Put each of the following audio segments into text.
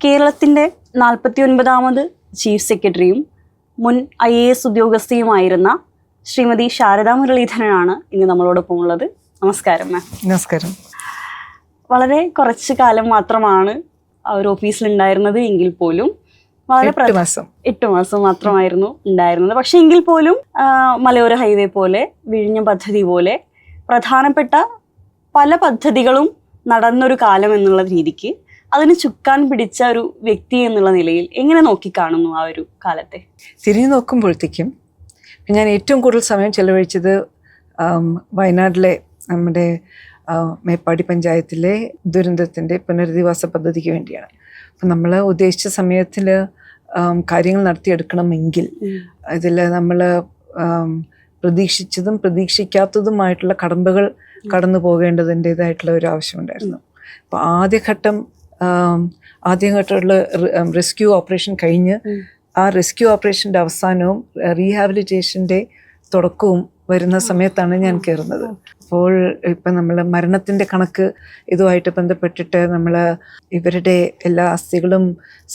കേരളത്തിൻ്റെ 49ാമത് ചീഫ് സെക്രട്ടറിയും മുൻ IAS ഉദ്യോഗസ്ഥയുമായിരുന്ന ശ്രീമതി ശാരദാ മുരളീധരനാണ് ഇന്ന് നമ്മളോടൊപ്പം ഉള്ളത്. നമസ്കാരം മാം. നമസ്കാരം. വളരെ കുറച്ച് കാലം മാത്രമാണ് ആ ഒരു ഓഫീസിലുണ്ടായിരുന്നത് എങ്കിൽ പോലും വളരെ 8 മാസം മാത്രമായിരുന്നു ഉണ്ടായിരുന്നത്. പക്ഷെ എങ്കിൽ പോലും മലയോര ഹൈവേ പോലെ, വിഴിഞ്ഞം പദ്ധതി പോലെ പ്രധാനപ്പെട്ട പല പദ്ധതികളും നടന്നൊരു കാലം എന്നുള്ള രീതിക്ക് അതിന് ചുക്കാൻ പിടിച്ച ഒരു വ്യക്തി എന്നുള്ള നിലയിൽ എങ്ങനെ നോക്കിക്കാണുന്നു ആ ഒരു കാലത്തെ? തിരിഞ്ഞു നോക്കുമ്പോഴത്തേക്കും ഞാൻ ഏറ്റവും കൂടുതൽ സമയം ചെലവഴിച്ചത് വയനാട്ടിലെ നമ്മുടെ മേപ്പാടി പഞ്ചായത്തിലെ ദുരന്തത്തിൻ്റെ പുനരധിവാസ പദ്ധതിക്ക് വേണ്ടിയാണ്. അപ്പം നമ്മൾ ഉദ്ദേശിച്ച സമയത്തിൽ കാര്യങ്ങൾ നടത്തിയെടുക്കണമെങ്കിൽ ഇതിൽ നമ്മൾ പ്രതീക്ഷിച്ചതും പ്രതീക്ഷിക്കാത്തതുമായിട്ടുള്ള കടമ്പകൾ കടന്നു പോകേണ്ടതിൻ്റേതായിട്ടുള്ള ഒരു ആവശ്യമുണ്ടായിരുന്നു. അപ്പോൾ ആദ്യഘട്ടമുള്ള റെസ്ക്യൂ ഓപ്പറേഷൻ കഴിഞ്ഞ് ആ റെസ്ക്യൂ ഓപ്പറേഷൻ്റെ അവസാനവും റീഹാബിലിറ്റേഷൻ്റെ തുടക്കവും വരുന്ന സമയത്താണ് ഞാൻ കയറുന്നത്. അപ്പോൾ ഇപ്പം നമ്മൾ മരണത്തിൻ്റെ കണക്ക് ഇതുമായിട്ട് ബന്ധപ്പെട്ടിട്ട് നമ്മൾ ഇവരുടെ എല്ലാ ആസ്തികളും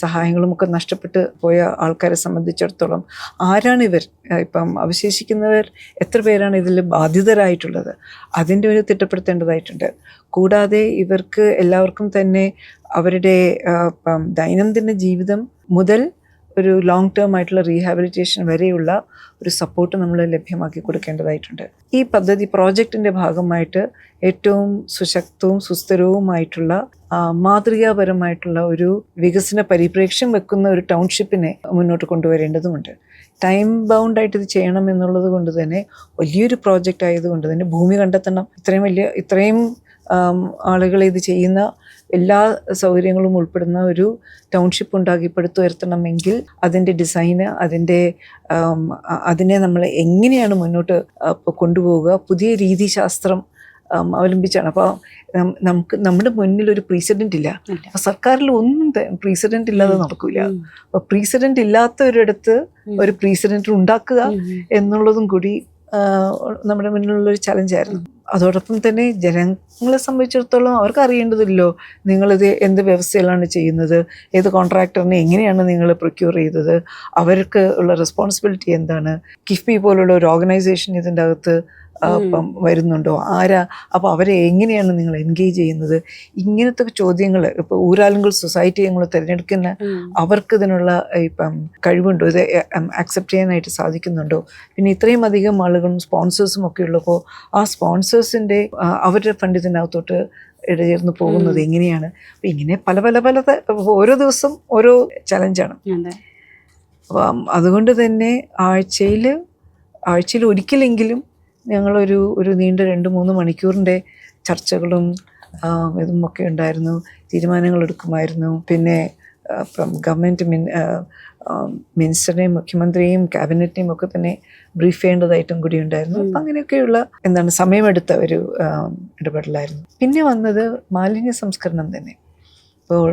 സഹായങ്ങളും ഒക്കെ നഷ്ടപ്പെട്ട് പോയ ആൾക്കാരെ സംബന്ധിച്ചിടത്തോളം ആരാണ് ഇവർ, ഇപ്പം അവശേഷിക്കുന്നവർ എത്ര പേരാണ് ഇതിൽ ബാധിതരായിട്ടുള്ളത്, അതിൻ്റെ ഒരു തിട്ടപ്പെടുത്തേണ്ടതായിട്ടുണ്ട്. കൂടാതെ ഇവർക്ക് എല്ലാവർക്കും തന്നെ അവരുടെ ദൈനംദിന ജീവിതം മുതൽ ഒരു ലോങ് ടേം ആയിട്ടുള്ള റീഹാബിലിറ്റേഷൻ വരെയുള്ള ഒരു സപ്പോർട്ട് നമ്മൾ ലഭ്യമാക്കി കൊടുക്കേണ്ടതായിട്ടുണ്ട്. ഈ പദ്ധതി പ്രോജക്റ്റിൻ്റെ ഭാഗമായിട്ട് ഏറ്റവും സുശക്തവും സുസ്ഥിരവുമായിട്ടുള്ള മാതൃകാപരമായിട്ടുള്ള ഒരു വികസന പരിപ്രേക്ഷ്യം വെക്കുന്ന ഒരു ടൗൺഷിപ്പിനെ മുന്നോട്ട് കൊണ്ടുവരേണ്ടതുമുണ്ട്. ടൈം ബൗണ്ടായിട്ട് ഇത് ചെയ്യണം എന്നുള്ളത് കൊണ്ട് തന്നെ വലിയൊരു പ്രോജക്റ്റ് ആയതുകൊണ്ട് തന്നെ ഭൂമി കണ്ടെത്തണം. ഇത്രയും ആളുകൾ ഇത് ചെയ്യുന്ന എല്ലാ സൗകര്യങ്ങളും ഉൾപ്പെടുന്ന ഒരു ടൗൺഷിപ്പ് ഉണ്ടാക്കി പടുത്തുയർത്തണമെങ്കിൽ അതിൻ്റെ ഡിസൈന്, അതിനെ നമ്മൾ എങ്ങനെയാണ് മുന്നോട്ട് കൊണ്ടുപോവുക, പുതിയ രീതിശാസ്ത്രം അവലംബിച്ചാണ്. അപ്പോൾ നമ്മുടെ മുന്നിൽ ഒരു പ്രീസിഡൻ്റ് ഇല്ല. അപ്പോൾ സർക്കാരിൽ ഒന്നും പ്രീസിഡൻ്റ് ഇല്ലാതെ നടക്കില്ല. അപ്പോൾ പ്രീസിഡൻ്റ് ഇല്ലാത്തവരിടത്ത് ഒരു പ്രീസിഡൻ്റ് ഉണ്ടാക്കുക എന്നുള്ളതും കൂടി നമ്മുടെ മുന്നിലുള്ളൊരു ചലഞ്ചായിരുന്നു. അതോടൊപ്പം തന്നെ ജനങ്ങളെ സംബന്ധിച്ചിടത്തോളം അവർക്ക് അറിയേണ്ടതില്ലോ നിങ്ങളിത് എന്ത് വ്യവസ്ഥയിലാണ് ചെയ്യുന്നത്, ഏത് കോൺട്രാക്ടറിനെ എങ്ങനെയാണ് നിങ്ങൾ പ്രൊക്യൂർ ചെയ്തത്, അവർക്ക് ഉള്ള റെസ്പോൺസിബിലിറ്റി എന്താണ്, കിഫ്ബി പോലുള്ള ഒരു ഓർഗനൈസേഷൻ ഇതിൻ്റെ അകത്ത് വരുന്നുണ്ടോ, ആരാ, അപ്പോൾ അവരെ എങ്ങനെയാണ് നിങ്ങൾ എൻഗേജ് ചെയ്യുന്നത്, ഇങ്ങനത്തെ ചോദ്യങ്ങൾ. ഇപ്പോൾ ഊരാളുകൾ സൊസൈറ്റി ഞങ്ങൾ തിരഞ്ഞെടുക്കുന്ന അവർക്ക് ഇതിനുള്ള ഇപ്പം കഴിവുണ്ടോ, ഇത് അക്സെപ്റ്റ് ചെയ്യാനായിട്ട് സാധിക്കുന്നുണ്ടോ, പിന്നെ ഇത്രയും അധികം ആളുകളും സ്പോൺസേഴ്സും ഒക്കെ ഉള്ളപ്പോൾ ആ സ്പോൺസേഴ്സിൻ്റെ അവരുടെ ഫണ്ട് ഇതിനകത്തോട്ട് ഇടചേർന്ന് പോകുന്നത് എങ്ങനെയാണ്. അപ്പം ഇങ്ങനെ പല ഓരോ ദിവസം ഓരോ ചലഞ്ചാണ്. അപ്പം അതുകൊണ്ട് തന്നെ ആഴ്ചയിൽ ഒരിക്കലെങ്കിലും ഞങ്ങളൊരു നീണ്ട 2-3 മണിക്കൂറിൻ്റെ ചർച്ചകളും ഇതും ഒക്കെ ഉണ്ടായിരുന്നു. തീരുമാനങ്ങൾ എടുക്കുമായിരുന്നു. പിന്നെ ഗവൺമെൻറ് മിനിസ്റ്ററിനെയും മുഖ്യമന്ത്രിയെയും ക്യാബിനറ്റിനെയും ഒക്കെ തന്നെ ബ്രീഫ് ചെയ്യേണ്ടതായിട്ടും കൂടി ഉണ്ടായിരുന്നു. അപ്പം അങ്ങനെയൊക്കെയുള്ള സമയമെടുത്ത ഒരു ഇടപെടലായിരുന്നു. പിന്നെ വന്നത് മാലിന്യ സംസ്കരണം തന്നെ. ഇപ്പോൾ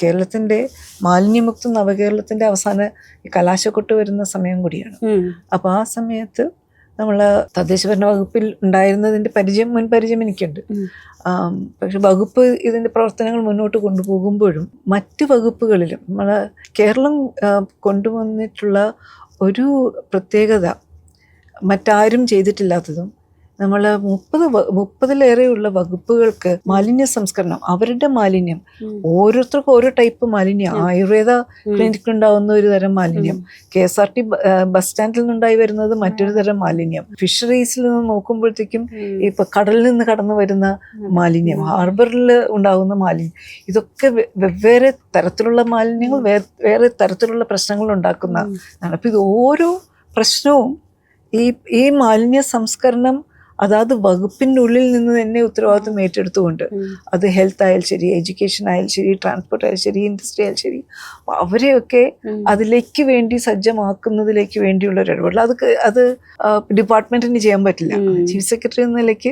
കേരളത്തിൻ്റെ മാലിന്യമുക്ത നവകേരളത്തിൻ്റെ അവസാന കലാശക്കൊട്ട് വരുന്ന സമയം കൂടിയാണ്. അപ്പോൾ ആ സമയത്ത് നമ്മൾ തദ്ദേശഭരണ വകുപ്പിൽ ഉണ്ടായിരുന്നതിൻ്റെ മുൻ പരിചയം എനിക്കുണ്ട്. പക്ഷെ വകുപ്പ് ഇതിൻ്റെ പ്രവർത്തനങ്ങൾ മുന്നോട്ട് കൊണ്ടുപോകുമ്പോഴും മറ്റ് വകുപ്പുകളിലും കേരളം കൊണ്ടുവന്നിട്ടുള്ള ഒരു പ്രത്യേകത മറ്റാരും ചെയ്തിട്ടില്ലാത്തതും, നമ്മൾ 30-ലേറെയുള്ള വകുപ്പുകൾക്ക് മാലിന്യ സംസ്കരണം, അവരുടെ മാലിന്യം ഓരോരുത്തർക്കും ഓരോ ടൈപ്പ് മാലിന്യം. ആയുർവേദ ക്ലിനിക്കിലുണ്ടാവുന്ന ഒരു തരം മാലിന്യം, KSRT ബസ് സ്റ്റാൻഡിൽ നിന്നുണ്ടായി വരുന്നത് മറ്റൊരു തരം മാലിന്യം, ഫിഷറീസിൽ നിന്ന് നോക്കുമ്പോഴത്തേക്കും ഇപ്പൊ കടലിൽ നിന്ന് കടന്നു വരുന്ന മാലിന്യം, ഹാർബറിൽ ഉണ്ടാകുന്ന മാലിന്യം, ഇതൊക്കെ വെവ്വേറെ തരത്തിലുള്ള മാലിന്യങ്ങൾ വേറെ തരത്തിലുള്ള പ്രശ്നങ്ങൾ ഉണ്ടാക്കുന്ന. അപ്പൊ ഇത് ഓരോ പ്രശ്നവും ഈ മാലിന്യ സംസ്കരണം അതാത് വകുപ്പിൻ്റെ ഉള്ളിൽ നിന്ന് തന്നെ ഉത്തരവാദിത്വം ഏറ്റെടുത്തുകൊണ്ട്, അത് ഹെൽത്ത് ആയാലും ശരി, എഡ്യൂക്കേഷൻ ആയാലും ശരി, ട്രാൻസ്പോർട്ട് ആയാലും ശരി, ഇൻഡസ്ട്രി ആയാലും ശരി, അവരെയൊക്കെ അതിലേക്ക് വേണ്ടി സജ്ജമാക്കുന്നതിലേക്ക് വേണ്ടിയുള്ള ഒരു ഇടപെടൽ. അത് ഡിപ്പാർട്ട്മെന്റിന് ചെയ്യാൻ പറ്റില്ല. ചീഫ് സെക്രട്ടറി എന്ന നിലയ്ക്ക്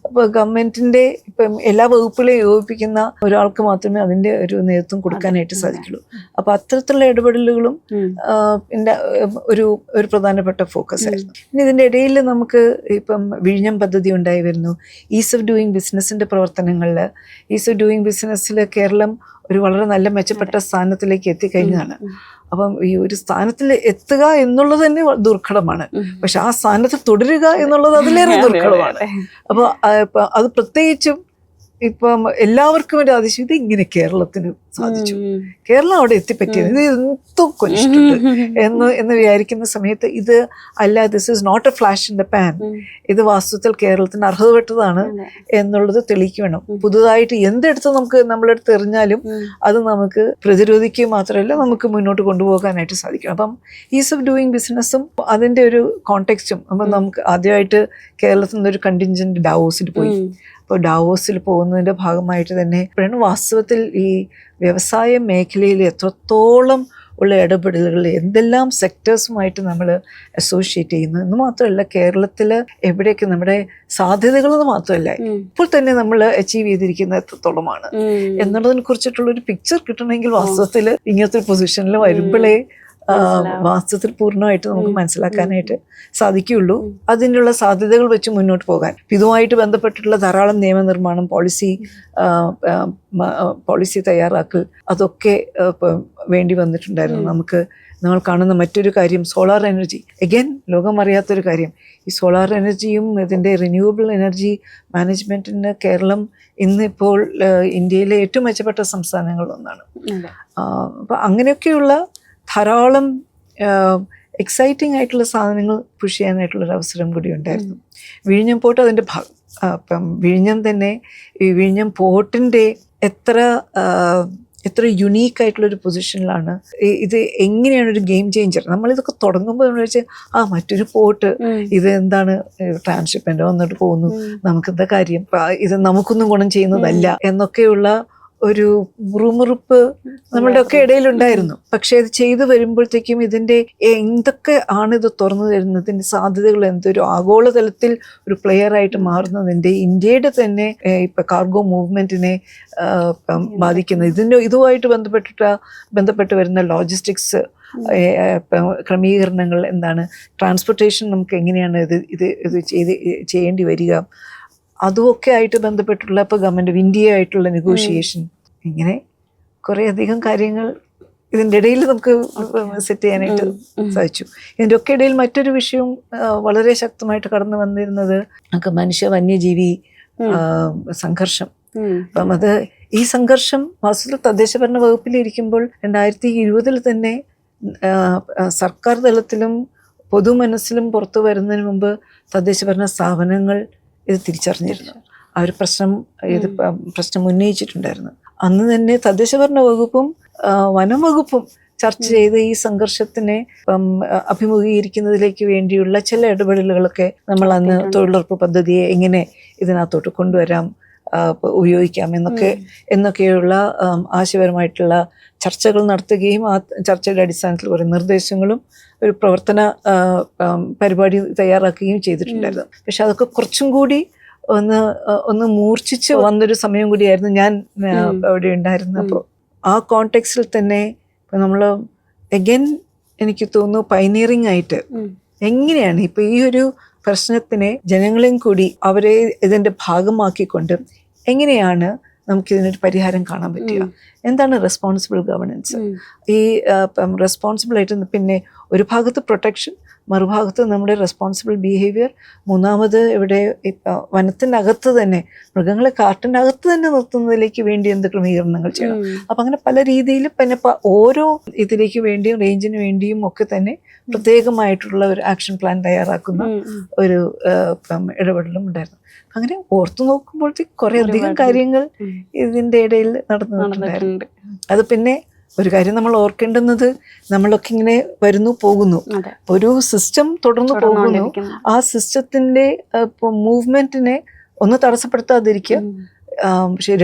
ഇപ്പോൾ ഗവൺമെന്റിന്റെ ഇപ്പം എല്ലാ വകുപ്പുകളെയും യോജിപ്പിക്കുന്ന ഒരാൾക്ക് മാത്രമേ അതിൻ്റെ ഒരു നേതൃത്വം കൊടുക്കാനായിട്ട് സാധിക്കുള്ളൂ. അപ്പോൾ അത്തരത്തിലുള്ള ഇടപെടലുകളും ഒരു പ്രധാനപ്പെട്ട ഫോക്കസ് ആയിരുന്നു. പിന്നെ ഇതിൻ്റെ ഇടയിൽ നമുക്ക് ഇപ്പം വിഴിഞ്ഞ വിഴിഞ്ഞം പദ്ധതി ഉണ്ടായി വരുന്നു. ഈസ് ഓഫ് ഡൂയിങ് ബിസിനസ്സിൻ്റെ പ്രവർത്തനങ്ങളിൽ ഈസ് ഓഫ് ഡൂയിങ് ബിസിനസ്സിൽ കേരളം ഒരു വളരെ നല്ല മെച്ചപ്പെട്ട സ്ഥാനത്തിലേക്ക് എത്തിക്കഴിഞ്ഞതാണ്. അപ്പം ഈ ഒരു സ്ഥാനത്തിൽ എത്തുക എന്നുള്ളത് തന്നെ ദുർഘടമാണ്. പക്ഷെ ആ സ്ഥാനത്ത് തുടരുക എന്നുള്ളത് അതിലേറെ ദുർഘടമാണ്. അപ്പോൾ അത് പ്രത്യേകിച്ചും ഇപ്പം എല്ലാവർക്കും ഒരു അതിശയം, ഇത് ഇങ്ങനെ കേരളത്തിന് സാധിച്ചു, കേരളം അവിടെ എത്തിപ്പറ്റിയത്, ഇത് എന്തോ കൊനിഷ്ടുണ്ട് എന്ന് വിചാരിക്കുന്ന സമയത്ത് ഇത് അല്ല, this is not a flash in the pan, ഇത് വാസ്തവത്തിൽ കേരളത്തിന് അർഹതപ്പെട്ടതാണ് എന്നുള്ളത് തെളിയിക്കണം. പുതുതായിട്ട് എന്തെടുത്ത് നമ്മളെടുത്ത് എറിഞ്ഞാലും അത് നമുക്ക് പ്രതിരോധിക്കുക മാത്രമല്ല നമുക്ക് മുന്നോട്ട് കൊണ്ടുപോകാനായിട്ട് സാധിക്കണം. അപ്പം ഈസ് ഓഫ് ഡൂയിങ് ബിസിനസ്സും അതിൻ്റെ ഒരു കോണ്ടെക്സ്റ്റും, അപ്പം നമുക്ക് ആദ്യമായിട്ട് കേരളത്തിൽ നിന്നൊരു കണ്ടിൻജന്റ് ഡാവോസിൽ പോയി. അപ്പോൾ ഡാവോസിൽ പോകുന്നതിൻ്റെ ഭാഗമായിട്ട് തന്നെ ഇപ്പോഴാണ് വാസ്തവത്തിൽ ഈ വ്യവസായ മേഖലയിൽ എത്രത്തോളം ഉള്ള ഇടപെടലുകൾ എന്തെല്ലാം സെക്ടേഴ്സുമായിട്ട് നമ്മൾ അസോസിയേറ്റ് ചെയ്യുന്നു എന്ന് മാത്രമല്ല, കേരളത്തിൽ എവിടെയൊക്കെ നമ്മുടെ സാധ്യതകളെന്ന് മാത്രമല്ല ഇപ്പോൾ തന്നെ നമ്മൾ അച്ചീവ് ചെയ്തിരിക്കുന്ന എത്രത്തോളമാണ് എന്നുള്ളതിനെ കുറിച്ചിട്ടുള്ളൊരു പിക്ചർ കിട്ടണമെങ്കിൽ വാസ്തവത്തിൽ ഇങ്ങനത്തെ ഒരു പൊസിഷനിൽ വരുമ്പോഴേ വാസ്തവത്തിൽ പൂർണ്ണമായിട്ട് നമുക്ക് മനസ്സിലാക്കാനായിട്ട് സാധിക്കുകയുള്ളൂ. അതിനുള്ള സാധ്യതകൾ വെച്ച് മുന്നോട്ട് പോകാൻ ഇതുമായിട്ട് ബന്ധപ്പെട്ടിട്ടുള്ള ധാരാളം നിയമനിർമ്മാണം, പോളിസി തയ്യാറാക്കൽ, അതൊക്കെ വേണ്ടി വന്നിട്ടുണ്ടായിരുന്നു. നമ്മൾ കാണുന്ന മറ്റൊരു കാര്യം സോളാർ എനർജി. അഗൈൻ ലോകം അറിയാത്തൊരു കാര്യം, ഈ സോളാർ എനർജിയും ഇതിൻ്റെ റിന്യൂവബിൾ എനർജി മാനേജ്മെൻറ്റിന് കേരളം ഇന്നിപ്പോൾ ഇന്ത്യയിലെ ഏറ്റവും മെച്ചപ്പെട്ട സംസ്ഥാനങ്ങളിലൊന്നാണ്. അപ്പം അങ്ങനെയൊക്കെയുള്ള ധാരാളം എക്സൈറ്റിംഗ് ആയിട്ടുള്ള സാധനങ്ങൾ പുഷ് ചെയ്യാനായിട്ടുള്ളൊരു അവസരം കൂടി ഉണ്ടായിരുന്നു. വിഴിഞ്ഞം പോർട്ട് അതിൻ്റെ ഭാഗം. അപ്പം വിഴിഞ്ഞം തന്നെ, ഈ വിഴിഞ്ഞം പോർട്ടിൻ്റെ എത്ര യുണീക്കായിട്ടുള്ളൊരു പൊസിഷനിലാണ് ഇത്. എങ്ങനെയാണ് ഒരു ഗെയിം ചേഞ്ചർ. നമ്മളിതൊക്കെ തുടങ്ങുമ്പോൾ നമ്മൾ വെച്ചാൽ മറ്റൊരു പോർട്ട്, ഇത് എന്താണ് ട്രാൻസ്ഷിപ്മെൻ്റ് വന്നിട്ട് പോകുന്നു, നമുക്കെന്താ കാര്യം, ഇത് നമുക്കൊന്നും ഗുണം ചെയ്യുന്നതല്ല എന്നൊക്കെയുള്ള ഒരു മുറുമുറുപ്പ് നമ്മളുടെ ഒക്കെ ഇടയിലുണ്ടായിരുന്നു. പക്ഷെ ഇത് ചെയ്തു വരുമ്പോഴത്തേക്കും ഇതിൻ്റെ എന്തൊക്കെ ആണ് ഇത് തുറന്നു തരുന്നതിൻ്റെ സാധ്യതകൾ, എന്തൊരു ആഗോളതലത്തിൽ ഒരു പ്ലെയറായിട്ട് മാറുന്നതിൻ്റെ, ഇന്ത്യയുടെ തന്നെ ഇപ്പം കാർഗോ മൂവ്മെൻറ്റിനെ ബാധിക്കുന്ന ഇതുമായിട്ട് ബന്ധപ്പെട്ട് വരുന്ന ലോജിസ്റ്റിക്സ് ക്രമീകരണങ്ങൾ എന്താണ്, ട്രാൻസ്പോർട്ടേഷൻ നമുക്ക് എങ്ങനെയാണ് ഇത് ചെയ്യേണ്ടി വരിക, അതുമൊക്കെ ആയിട്ട് ബന്ധപ്പെട്ടുള്ള ഇപ്പോൾ ഗവൺമെൻറ് ഓഫ് ഇന്ത്യ ആയിട്ടുള്ള നെഗോഷിയേഷൻ, ഇങ്ങനെ കുറേ അധികം കാര്യങ്ങൾ ഇതിൻ്റെ ഇടയിൽ നമുക്ക് സെറ്റ് ചെയ്യാനായിട്ട് സാധിച്ചു. ഇതിൻ്റെ ഒക്കെ ഇടയിൽ മറ്റൊരു വിഷയവും വളരെ ശക്തമായിട്ട് കടന്നു വന്നിരുന്നത് നമുക്ക് മനുഷ്യ വന്യജീവി സംഘർഷം. അപ്പം ഈ സംഘർഷം വാസ്തവത്തിൽ തദ്ദേശഭരണ വകുപ്പിലിരിക്കുമ്പോൾ 2020 തന്നെ സർക്കാർ തലത്തിലും പൊതുമനസ്സിലും പുറത്തു വരുന്നതിന് മുമ്പ് തദ്ദേശഭരണ സ്ഥാപനങ്ങൾ ഇത് തിരിച്ചറിഞ്ഞിരുന്നു. അവർ പ്രശ്നം ഉന്നയിച്ചിട്ടുണ്ടായിരുന്നു. അന്ന് തന്നെ തദ്ദേശഭരണ വകുപ്പും വനം വകുപ്പും ചർച്ച ചെയ്ത് ഈ സംഘർഷത്തിനെ അഭിമുഖീകരിക്കുന്നതിലേക്ക് വേണ്ടിയുള്ള ചില ഇടപെടലുകളൊക്കെ നമ്മൾ അന്ന് തൊഴിലുറപ്പ് പദ്ധതിയെ എങ്ങനെ ഇതിനകത്തോട്ട് കൊണ്ടുവരാം, ഉപയോഗിക്കാം എന്നൊക്കെയുള്ള ആശയപരമായിട്ടുള്ള ചർച്ചകൾ നടത്തുകയും ആ ചർച്ചയുടെ അടിസ്ഥാനത്തിൽ കുറേ നിർദ്ദേശങ്ങളും ഒരു പ്രവർത്തന പരിപാടി തയ്യാറാക്കുകയും ചെയ്തിട്ടുണ്ടായിരുന്നു. പക്ഷെ അതൊക്കെ കുറച്ചും കൂടി ഒന്ന് മൂർച്ഛിച്ച് വന്നൊരു സമയം കൂടിയായിരുന്നു ഞാൻ അവിടെ ഉണ്ടായിരുന്നത്. അപ്പോൾ ആ കോണ്ടെക്സ്റ്റിൽ തന്നെ നമ്മൾ അഗൈൻ എനിക്ക് തോന്നുന്നു പൈനിയറിംഗ് ആയിട്ട് എങ്ങനെയാണ് ഇപ്പം ഈ ഒരു പ്രശ്നത്തിനെ ജനങ്ങളെയും കൂടി അവരെ ഇതിൻ്റെ ഭാഗമാക്കിക്കൊണ്ട് എങ്ങനെയാണ് നമുക്കിതിനൊരു പരിഹാരം കാണാൻ പറ്റുക, എന്താണ് റെസ്പോൺസിബിൾ ഗവർണൻസ്. ഈ റെസ്പോൺസിബിൾ ആയിട്ട് പിന്നെ ഒരു ഭാഗത്ത് പ്രൊട്ടക്ഷൻ, മറുഭാഗത്ത് നമ്മുടെ റെസ്പോൺസിബിൾ ബിഹേവിയർ, മൂന്നാമത് ഇവിടെ വനത്തിൻ്റെ അകത്ത് തന്നെ മൃഗങ്ങളെ കാട്ടിൻ്റെ അകത്ത് തന്നെ നിർത്തുന്നതിലേക്ക് വേണ്ടി എന്ത് ക്രമീകരണങ്ങൾ ചെയ്യണം. അപ്പം അങ്ങനെ പല രീതിയിലും പിന്നെ ഓരോ ഇതിലേക്ക് വേണ്ടിയും റേഞ്ചിന് വേണ്ടിയും ഒക്കെ തന്നെ പ്രത്യേകമായിട്ടുള്ള ഒരു ആക്ഷൻ പ്ലാൻ തയ്യാറാക്കുന്ന ഒരു ഇടപെടലും ഉണ്ടായിരുന്നു. അങ്ങനെ ഓർത്തു നോക്കുമ്പോഴത്തേക്ക് കുറേ അധികം കാര്യങ്ങൾ ഇതിൻ്റെ ഇടയിൽ നടന്നിട്ടുണ്ടായിരുന്നു. അത് പിന്നെ ഒരു കാര്യം നമ്മൾ ഓർക്കേണ്ടുന്നത്, നമ്മളൊക്കെ ഇങ്ങനെ വരുന്നു പോകുന്നു, ഒരു സിസ്റ്റം തുടർന്നു പോകുന്നു, ആ സിസ്റ്റത്തിൻ്റെ മൂവ്മെന്റിനെ ഒന്ന് തടസ്സപ്പെടുത്താതിരിക്കുക. പക്ഷെ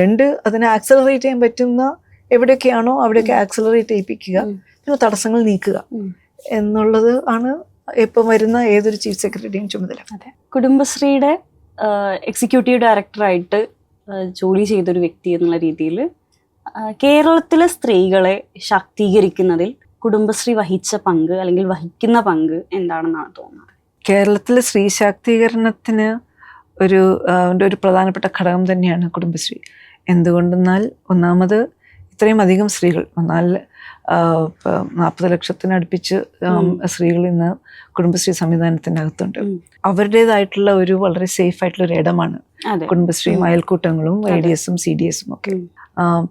അതിനെ ആക്സലറേറ്റ് ചെയ്യാൻ പറ്റുന്ന എവിടെയൊക്കെയാണോ അവിടെയൊക്കെ ആക്സലറേറ്റ് ചെയ്യിപ്പിക്കുക, പിന്നെ തടസ്സങ്ങൾ നീക്കുക എന്നുള്ളത് ആണ് ഇപ്പം വരുന്ന ഏതൊരു ചീഫ് സെക്രട്ടറിയും ചുമതല. കുടുംബശ്രീയുടെ എക്സിക്യൂട്ടീവ് ഡയറക്ടറായിട്ട് ജോലി ചെയ്തൊരു വ്യക്തി എന്നുള്ള രീതിയിൽ കേരളത്തിലെ സ്ത്രീകളെ ശാക്തീകരിക്കുന്നതിൽ കുടുംബശ്രീ വഹിച്ച പങ്ക് അല്ലെങ്കിൽ വഹിക്കുന്ന പങ്ക് എന്താണെന്നാണ് തോന്നുന്നത്? കേരളത്തിലെ സ്ത്രീ ശാക്തീകരണത്തിന് ഒരു പ്രധാനപ്പെട്ട ഘടകം തന്നെയാണ് കുടുംബശ്രീ. എന്തുകൊണ്ടെന്നാൽ ഒന്നാമത് ഇത്രയും അധികം സ്ത്രീകൾ 40 ലക്ഷത്തിനടുപ്പിച്ച് സ്ത്രീകൾ ഇന്ന് കുടുംബശ്രീ സംവിധാനത്തിനകത്തുണ്ട്. അവരുടേതായിട്ടുള്ള ഒരു വളരെ സേഫ് ആയിട്ടുള്ള ഒരു ഇടമാണ് കുടുംബശ്രീയും അയൽക്കൂട്ടങ്ങളും ADS-ഉം CDS-ഉം ഒക്കെ.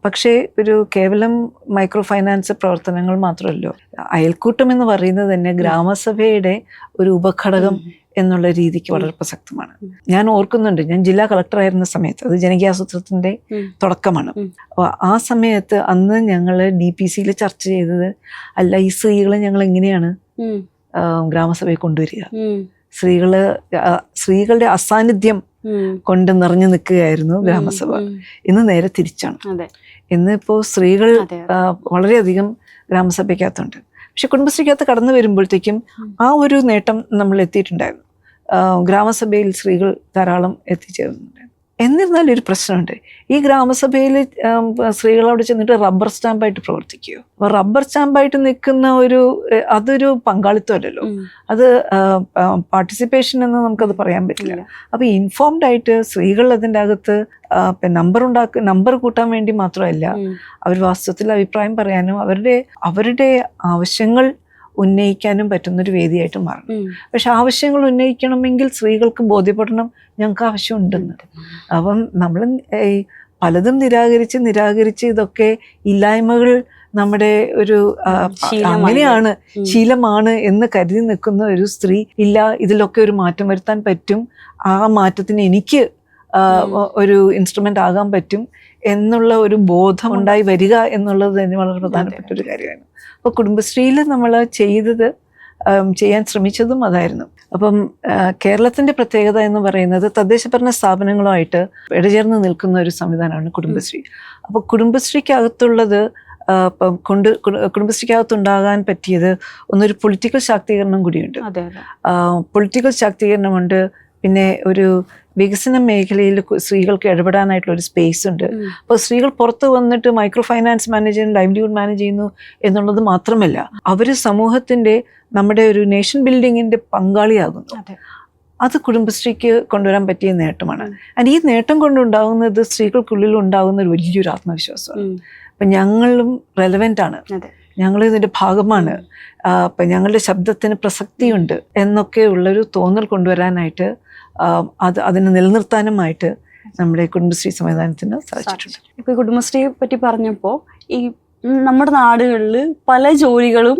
പക്ഷേ ഒരു കേവലം മൈക്രോ ഫൈനാൻസ് പ്രവർത്തനങ്ങൾ മാത്രമല്ലോ, അയൽക്കൂട്ടം എന്ന് പറയുന്നത് തന്നെ ഗ്രാമസഭയുടെ ഒരു ഉപഘടകം എന്നുള്ള രീതിക്ക് വളരെ പ്രസക്തമാണ്. ഞാൻ ഓർക്കുന്നുണ്ട്, ഞാൻ ജില്ലാ കളക്ടറായിരുന്ന സമയത്ത്, അത് ജനകീയാസൂത്രത്തിന്റെ തുടക്കമാണ്. ആ സമയത്ത് അന്ന് ഞങ്ങൾ DPC-യിൽ ചർച്ച ചെയ്തത്, അല്ല ഈ സ്ത്രീകളെ ഞങ്ങൾ എങ്ങനെയാണ് ഗ്രാമസഭയിൽ കൊണ്ടുവരിക, സ്ത്രീകളുടെ അസാന്നിധ്യം കൊണ്ട് നിറഞ്ഞു നിൽക്കുകയായിരുന്നു ഗ്രാമസഭ. ഇന്ന് നേരെ തിരിച്ചാണ്. ഇന്നിപ്പോൾ സ്ത്രീകൾ വളരെയധികം ഗ്രാമസഭയ്ക്കകത്തുണ്ട്. പക്ഷെ കുടുംബശ്രീക്കകത്ത് കടന്നു വരുമ്പോഴത്തേക്കും ആ ഒരു നേട്ടം നമ്മൾ എത്തിയിട്ടുണ്ടായിരുന്നു. ഗ്രാമസഭയിൽ സ്ത്രീകൾ ധാരാളം എത്തിച്ചേർന്നുണ്ട്. എന്നിരുന്നാലും ഒരു പ്രശ്നമുണ്ട്. ഈ ഗ്രാമസഭയിൽ സ്ത്രീകളോട് ചെന്നിട്ട് റബ്ബർ സ്റ്റാമ്പായിട്ട് പ്രവർത്തിക്കുകയോ, അപ്പോൾ റബ്ബർ സ്റ്റാമ്പായിട്ട് നിൽക്കുന്ന അതൊരു പങ്കാളിത്തമല്ലല്ലോ, അത് പാർട്ടിസിപ്പേഷൻ എന്ന് നമുക്കത് പറയാൻ പറ്റില്ല. അപ്പോൾ ഇൻഫോംഡ് ആയിട്ട് സ്ത്രീകൾ അതിൻ്റെ അകത്ത് നമ്പർ കൂട്ടാൻ വേണ്ടി മാത്രമല്ല, അവർ വാസ്തവത്തിൽ അഭിപ്രായം പറയാനും അവരുടെ ആവശ്യങ്ങൾ ഉന്നയിക്കാനും പറ്റുന്നൊരു വേദിയായിട്ട് മാറും. പക്ഷെ ആവശ്യങ്ങൾ ഉന്നയിക്കണമെങ്കിൽ സ്ത്രീകൾക്ക് ബോധ്യപ്പെടണം ഞങ്ങൾക്ക് ആവശ്യമുണ്ടെന്ന്. അപ്പം നമ്മൾ പലതും നിരാകരിച്ച് ഇതൊക്കെ ഇല്ലായ്മകൾ നമ്മുടെ ഒരു അങ്ങനെയാണ്, ശീലമാണ് എന്ന് കരുതി നിൽക്കുന്ന ഒരു സ്ത്രീ, ഇല്ല ഇതിലൊക്കെ ഒരു മാറ്റം വരുത്താൻ പറ്റും, ആ മാറ്റത്തിന് എനിക്ക് ഒരു ഇൻസ്ട്രുമെന്റ് ആകാൻ പറ്റും എന്നുള്ള ഒരു ബോധം ഉണ്ടായി വരിക എന്നുള്ളത് തന്നെ വളരെ പ്രധാനപ്പെട്ട ഒരു കാര്യമാണ്. അപ്പോൾ കുടുംബശ്രീയിൽ നമ്മൾ ചെയ്യാൻ ശ്രമിച്ചതും അതായിരുന്നു. അപ്പം കേരളത്തിൻ്റെ പ്രത്യേകത എന്ന് പറയുന്നത് തദ്ദേശഭരണ സ്ഥാപനങ്ങളുമായിട്ട് ഇടചേർന്ന് നിൽക്കുന്ന ഒരു സംവിധാനമാണ് കുടുംബശ്രീ. അപ്പോൾ കുടുംബശ്രീക്കകത്തുള്ളത് കുടുംബശ്രീക്കകത്തുണ്ടാകാൻ പറ്റിയത് ഒന്നൊരു പൊളിറ്റിക്കൽ ശാക്തീകരണം കൂടിയുണ്ട്. പൊളിറ്റിക്കൽ ശാക്തീകരണമുണ്ട്, പിന്നെ ഒരു വികസന മേഖലയിൽ സ്ത്രീകൾക്ക് ഇടപെടാനായിട്ടുള്ള ഒരു സ്പേസ് ഉണ്ട്. അപ്പോൾ സ്ത്രീകൾ പുറത്ത് വന്നിട്ട് മൈക്രോ ഫൈനാൻസ് മാനേജ് ചെയ്യുന്നു, ലൈവ്ലിഹുഡ് മാനേജ് ചെയ്യുന്നു എന്നുള്ളത് മാത്രമല്ല, അവർ സമൂഹത്തിൻ്റെ നമ്മുടെ ഒരു നേഷൻ ബിൽഡിങ്ങിൻ്റെ പങ്കാളിയാകുന്നു. അത് കുടുംബശ്രീക്ക് കൊണ്ടുവരാൻ പറ്റിയ നേട്ടമാണ്. ഈ നേട്ടം കൊണ്ടുണ്ടാകുന്നത് സ്ത്രീകൾക്കുള്ളിൽ ഉണ്ടാകുന്ന ഒരു വലിയൊരു ആത്മവിശ്വാസമാണ്. അപ്പം ഞങ്ങളും റെലവൻ്റ് ആണ്, ഞങ്ങൾ ഇതിൻ്റെ ഭാഗമാണ്, അപ്പം ഞങ്ങളുടെ ശബ്ദത്തിന് പ്രസക്തിയുണ്ട് എന്നൊക്കെ ഉള്ളൊരു തോന്നൽ കൊണ്ടുവരാനായിട്ട്, അതിനെ നിലനിർത്താനുമായിട്ട് നമ്മുടെ കുടുംബശ്രീ സംവിധാനത്തിന് സാധിച്ചിട്ടുണ്ട്. ഇപ്പോൾ കുടുംബശ്രീയെ പറ്റി പറഞ്ഞപ്പോൾ, ഈ നമ്മുടെ നാടുകളിൽ പല ജോലികളും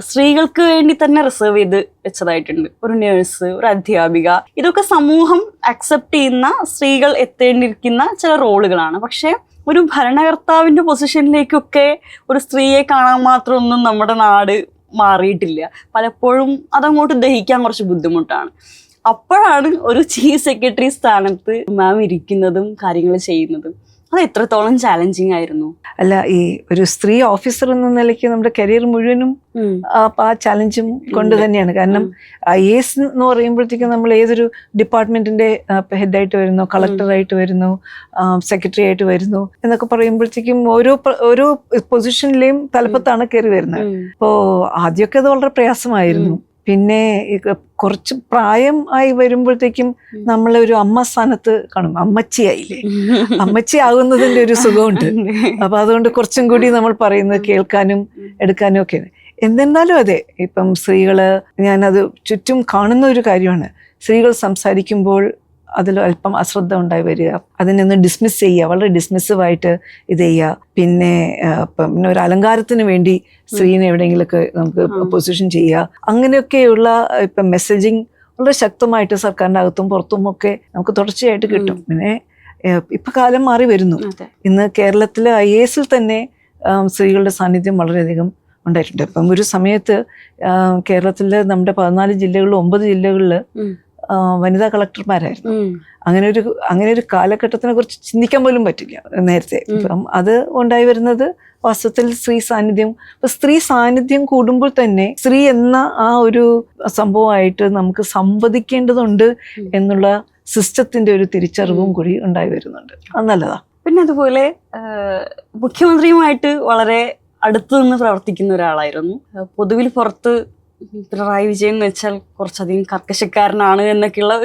സ്ത്രീകൾക്ക് വേണ്ടി തന്നെ റിസർവ് ചെയ്ത് വെച്ചതായിട്ടുണ്ട്. ഒരു നേഴ്സ്, ഒരു അധ്യാപിക, ഇതൊക്കെ സമൂഹം അക്സെപ്റ്റ് ചെയ്യുന്ന സ്ത്രീകൾ എത്തേണ്ടിയിരിക്കുന്ന ചില റോളുകളാണ്. പക്ഷെ ഒരു ഭരണകർത്താവിൻ്റെ പൊസിഷനിലേക്കൊക്കെ ഒരു സ്ത്രീയെ കാണാൻ മാത്രമൊന്നും നമ്മുടെ നാട് മാറിയിട്ടില്ല. പലപ്പോഴും അതങ്ങോട്ട് ദഹിക്കാൻ കുറച്ച് ബുദ്ധിമുട്ടാണ്. അപ്പോഴാണ് ഒരു ചീഫ് സെക്രട്ടറി സ്ഥാനത്ത് മാം ഇരിക്കുന്നതും കാര്യങ്ങൾ ചെയ്യുന്നതും. അത് എത്രത്തോളം ചാലഞ്ചിങ് ആയിരുന്നു? അല്ല, ഈ ഒരു സ്ത്രീ ഓഫീസർ എന്ന നിലയ്ക്ക് നമ്മുടെ കരിയർ മുഴുവനും ആ ചാലഞ്ചും കൊണ്ട് തന്നെയാണ്. കാരണം IAS എന്ന് പറയുമ്പോഴത്തേക്കും നമ്മൾ ഏതൊരു ഡിപ്പാർട്ട്മെന്റിന്റെ ഹെഡായിട്ട് വരുന്നു, കളക്ടറായിട്ട് വരുന്നു, സെക്രട്ടറി ആയിട്ട് വരുന്നു എന്നൊക്കെ പറയുമ്പോഴത്തേക്കും ഓരോ പൊസിഷനിലെയും തലപ്പത്താണ് കയറി വരുന്നത്. അപ്പോൾ ആദ്യമൊക്കെ അത് വളരെ പ്രയാസമായിരുന്നു. പിന്നെ കുറച്ച് പ്രായം ആയി വരുമ്പോഴത്തേക്കും നമ്മളൊരു അമ്മ സ്ഥാനത്ത് കാണും, അമ്മച്ചിയായില്ലേ, അമ്മച്ചി ആകുന്നതിൻ്റെ ഒരു സുഖമുണ്ട്. അപ്പൊ അതുകൊണ്ട് കുറച്ചും കൂടി നമ്മൾ പറയുന്നത് കേൾക്കാനും എടുക്കാനും ഒക്കെ. എന്തെന്നാലും അതെ, ഇപ്പം സ്ത്രീകള്, ഞാനത് ചുറ്റും കാണുന്ന ഒരു കാര്യമാണ്, സ്ത്രീകൾ സംസാരിക്കുമ്പോൾ അതിൽ അല്പം അശ്രദ്ധ ഉണ്ടായി വരിക, അതിനൊന്ന് ഡിസ്മിസ് ചെയ്യുക, വളരെ ഡിസ്മിസീവായിട്ട് ഇത് ചെയ്യുക. പിന്നെ ഒരു അലങ്കാരത്തിന് വേണ്ടി സ്ത്രീനെ എവിടെയെങ്കിലുമൊക്കെ നമുക്ക് പൊസിഷൻ ചെയ്യുക. അങ്ങനെയൊക്കെയുള്ള ഇപ്പം മെസ്സേജിങ് വളരെ ശക്തമായിട്ട് സർക്കാരിൻ്റെ അകത്തും പുറത്തും ഒക്കെ നമുക്ക് തുടർച്ചയായിട്ട് കിട്ടും. പിന്നെ ഇപ്പം കാലം മാറി വരുന്നു. ഇന്ന് കേരളത്തിലെ IAS-ൽ തന്നെ സ്ത്രീകളുടെ സാന്നിധ്യം വളരെയധികം ഉണ്ടായിട്ടുണ്ട്. ഇപ്പം ഒരു സമയത്ത് കേരളത്തിൽ നമ്മുടെ 14 ജില്ലകളിൽ 9 ജില്ലകളിൽ വനിതാ കളക്ടർമാരായിരുന്നു. അങ്ങനെ ഒരു കാലഘട്ടത്തിനെ കുറിച്ച് ചിന്തിക്കാൻ പോലും പറ്റില്ല നേരത്തെ. ഇപ്പം അത് ഉണ്ടായി വരുന്നത് വാസ്തവത്തിൽ സ്ത്രീ സാന്നിധ്യം. ഇപ്പൊ സ്ത്രീ സാന്നിധ്യം കൂടുമ്പോൾ തന്നെ സ്ത്രീ എന്ന ആ ഒരു സംഭവമായിട്ട് നമുക്ക് സംവദിക്കേണ്ടതുണ്ട് എന്നുള്ള സിസ്റ്റത്തിന്റെ ഒരു തിരിച്ചറിവും കൂടി ഉണ്ടായി വരുന്നുണ്ട്. അത് നല്ലതാ. പിന്നെ അതുപോലെ മുഖ്യമന്ത്രിയുമായിട്ട് വളരെ അടുത്തു നിന്ന് പ്രവർത്തിക്കുന്ന ഒരാളായിരുന്നു. പൊതുവിൽ പുറത്ത് പിണറായി വിജയൻ എന്ന് വെച്ചാൽ കുറച്ചധികം കർക്കശക്കാരനാണ് എന്നൊക്കെയുള്ള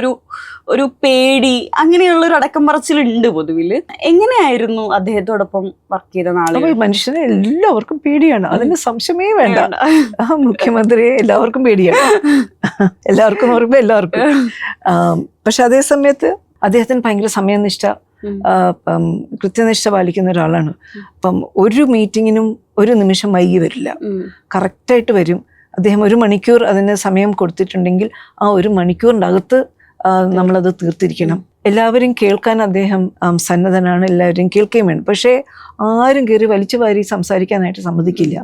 ഒരു പേടി, അങ്ങനെയുള്ള ഒരു അടക്കം പറച്ചിലുണ്ട് പൊതുവില്. എങ്ങനെയായിരുന്നു അദ്ദേഹത്തോടൊപ്പം വർക്ക് ചെയ്ത നാളുകൾ? മനുഷ്യനെ എല്ലാവർക്കും പേടിയാണ്, അതിന് സംശയമേ വേണ്ട. മുഖ്യമന്ത്രിയെ എല്ലാവർക്കും പേടിയാണ്, എല്ലാവർക്കും ഓർമ്മ എല്ലാവർക്കും. പക്ഷെ അതേ സമയത്ത് അദ്ദേഹത്തിന് ഭയങ്കര സമയനിഷ്ഠ, കൃത്യനിഷ്ഠ പാലിക്കുന്ന ഒരാളാണ്. അപ്പം ഒരു മീറ്റിങ്ങിനും ഒരു നിമിഷം വൈകി വരില്ല, കറക്റ്റായിട്ട് വരും. അദ്ദേഹം 1 മണിക്കൂർ അതിന് സമയം കൊടുത്തിട്ടുണ്ടെങ്കിൽ ആ 1 മണിക്കൂറിൻ്റെ അകത്ത് നമ്മളത് തീർത്തിരിക്കണം. എല്ലാവരും കേൾക്കാൻ അദ്ദേഹം സന്നദ്ധനാണ്, എല്ലാവരും കേൾക്കുകയും വേണം. പക്ഷേ ആരും കയറി വലിച്ചു വാരി സംസാരിക്കാനായിട്ട് സമ്മതിക്കില്ല,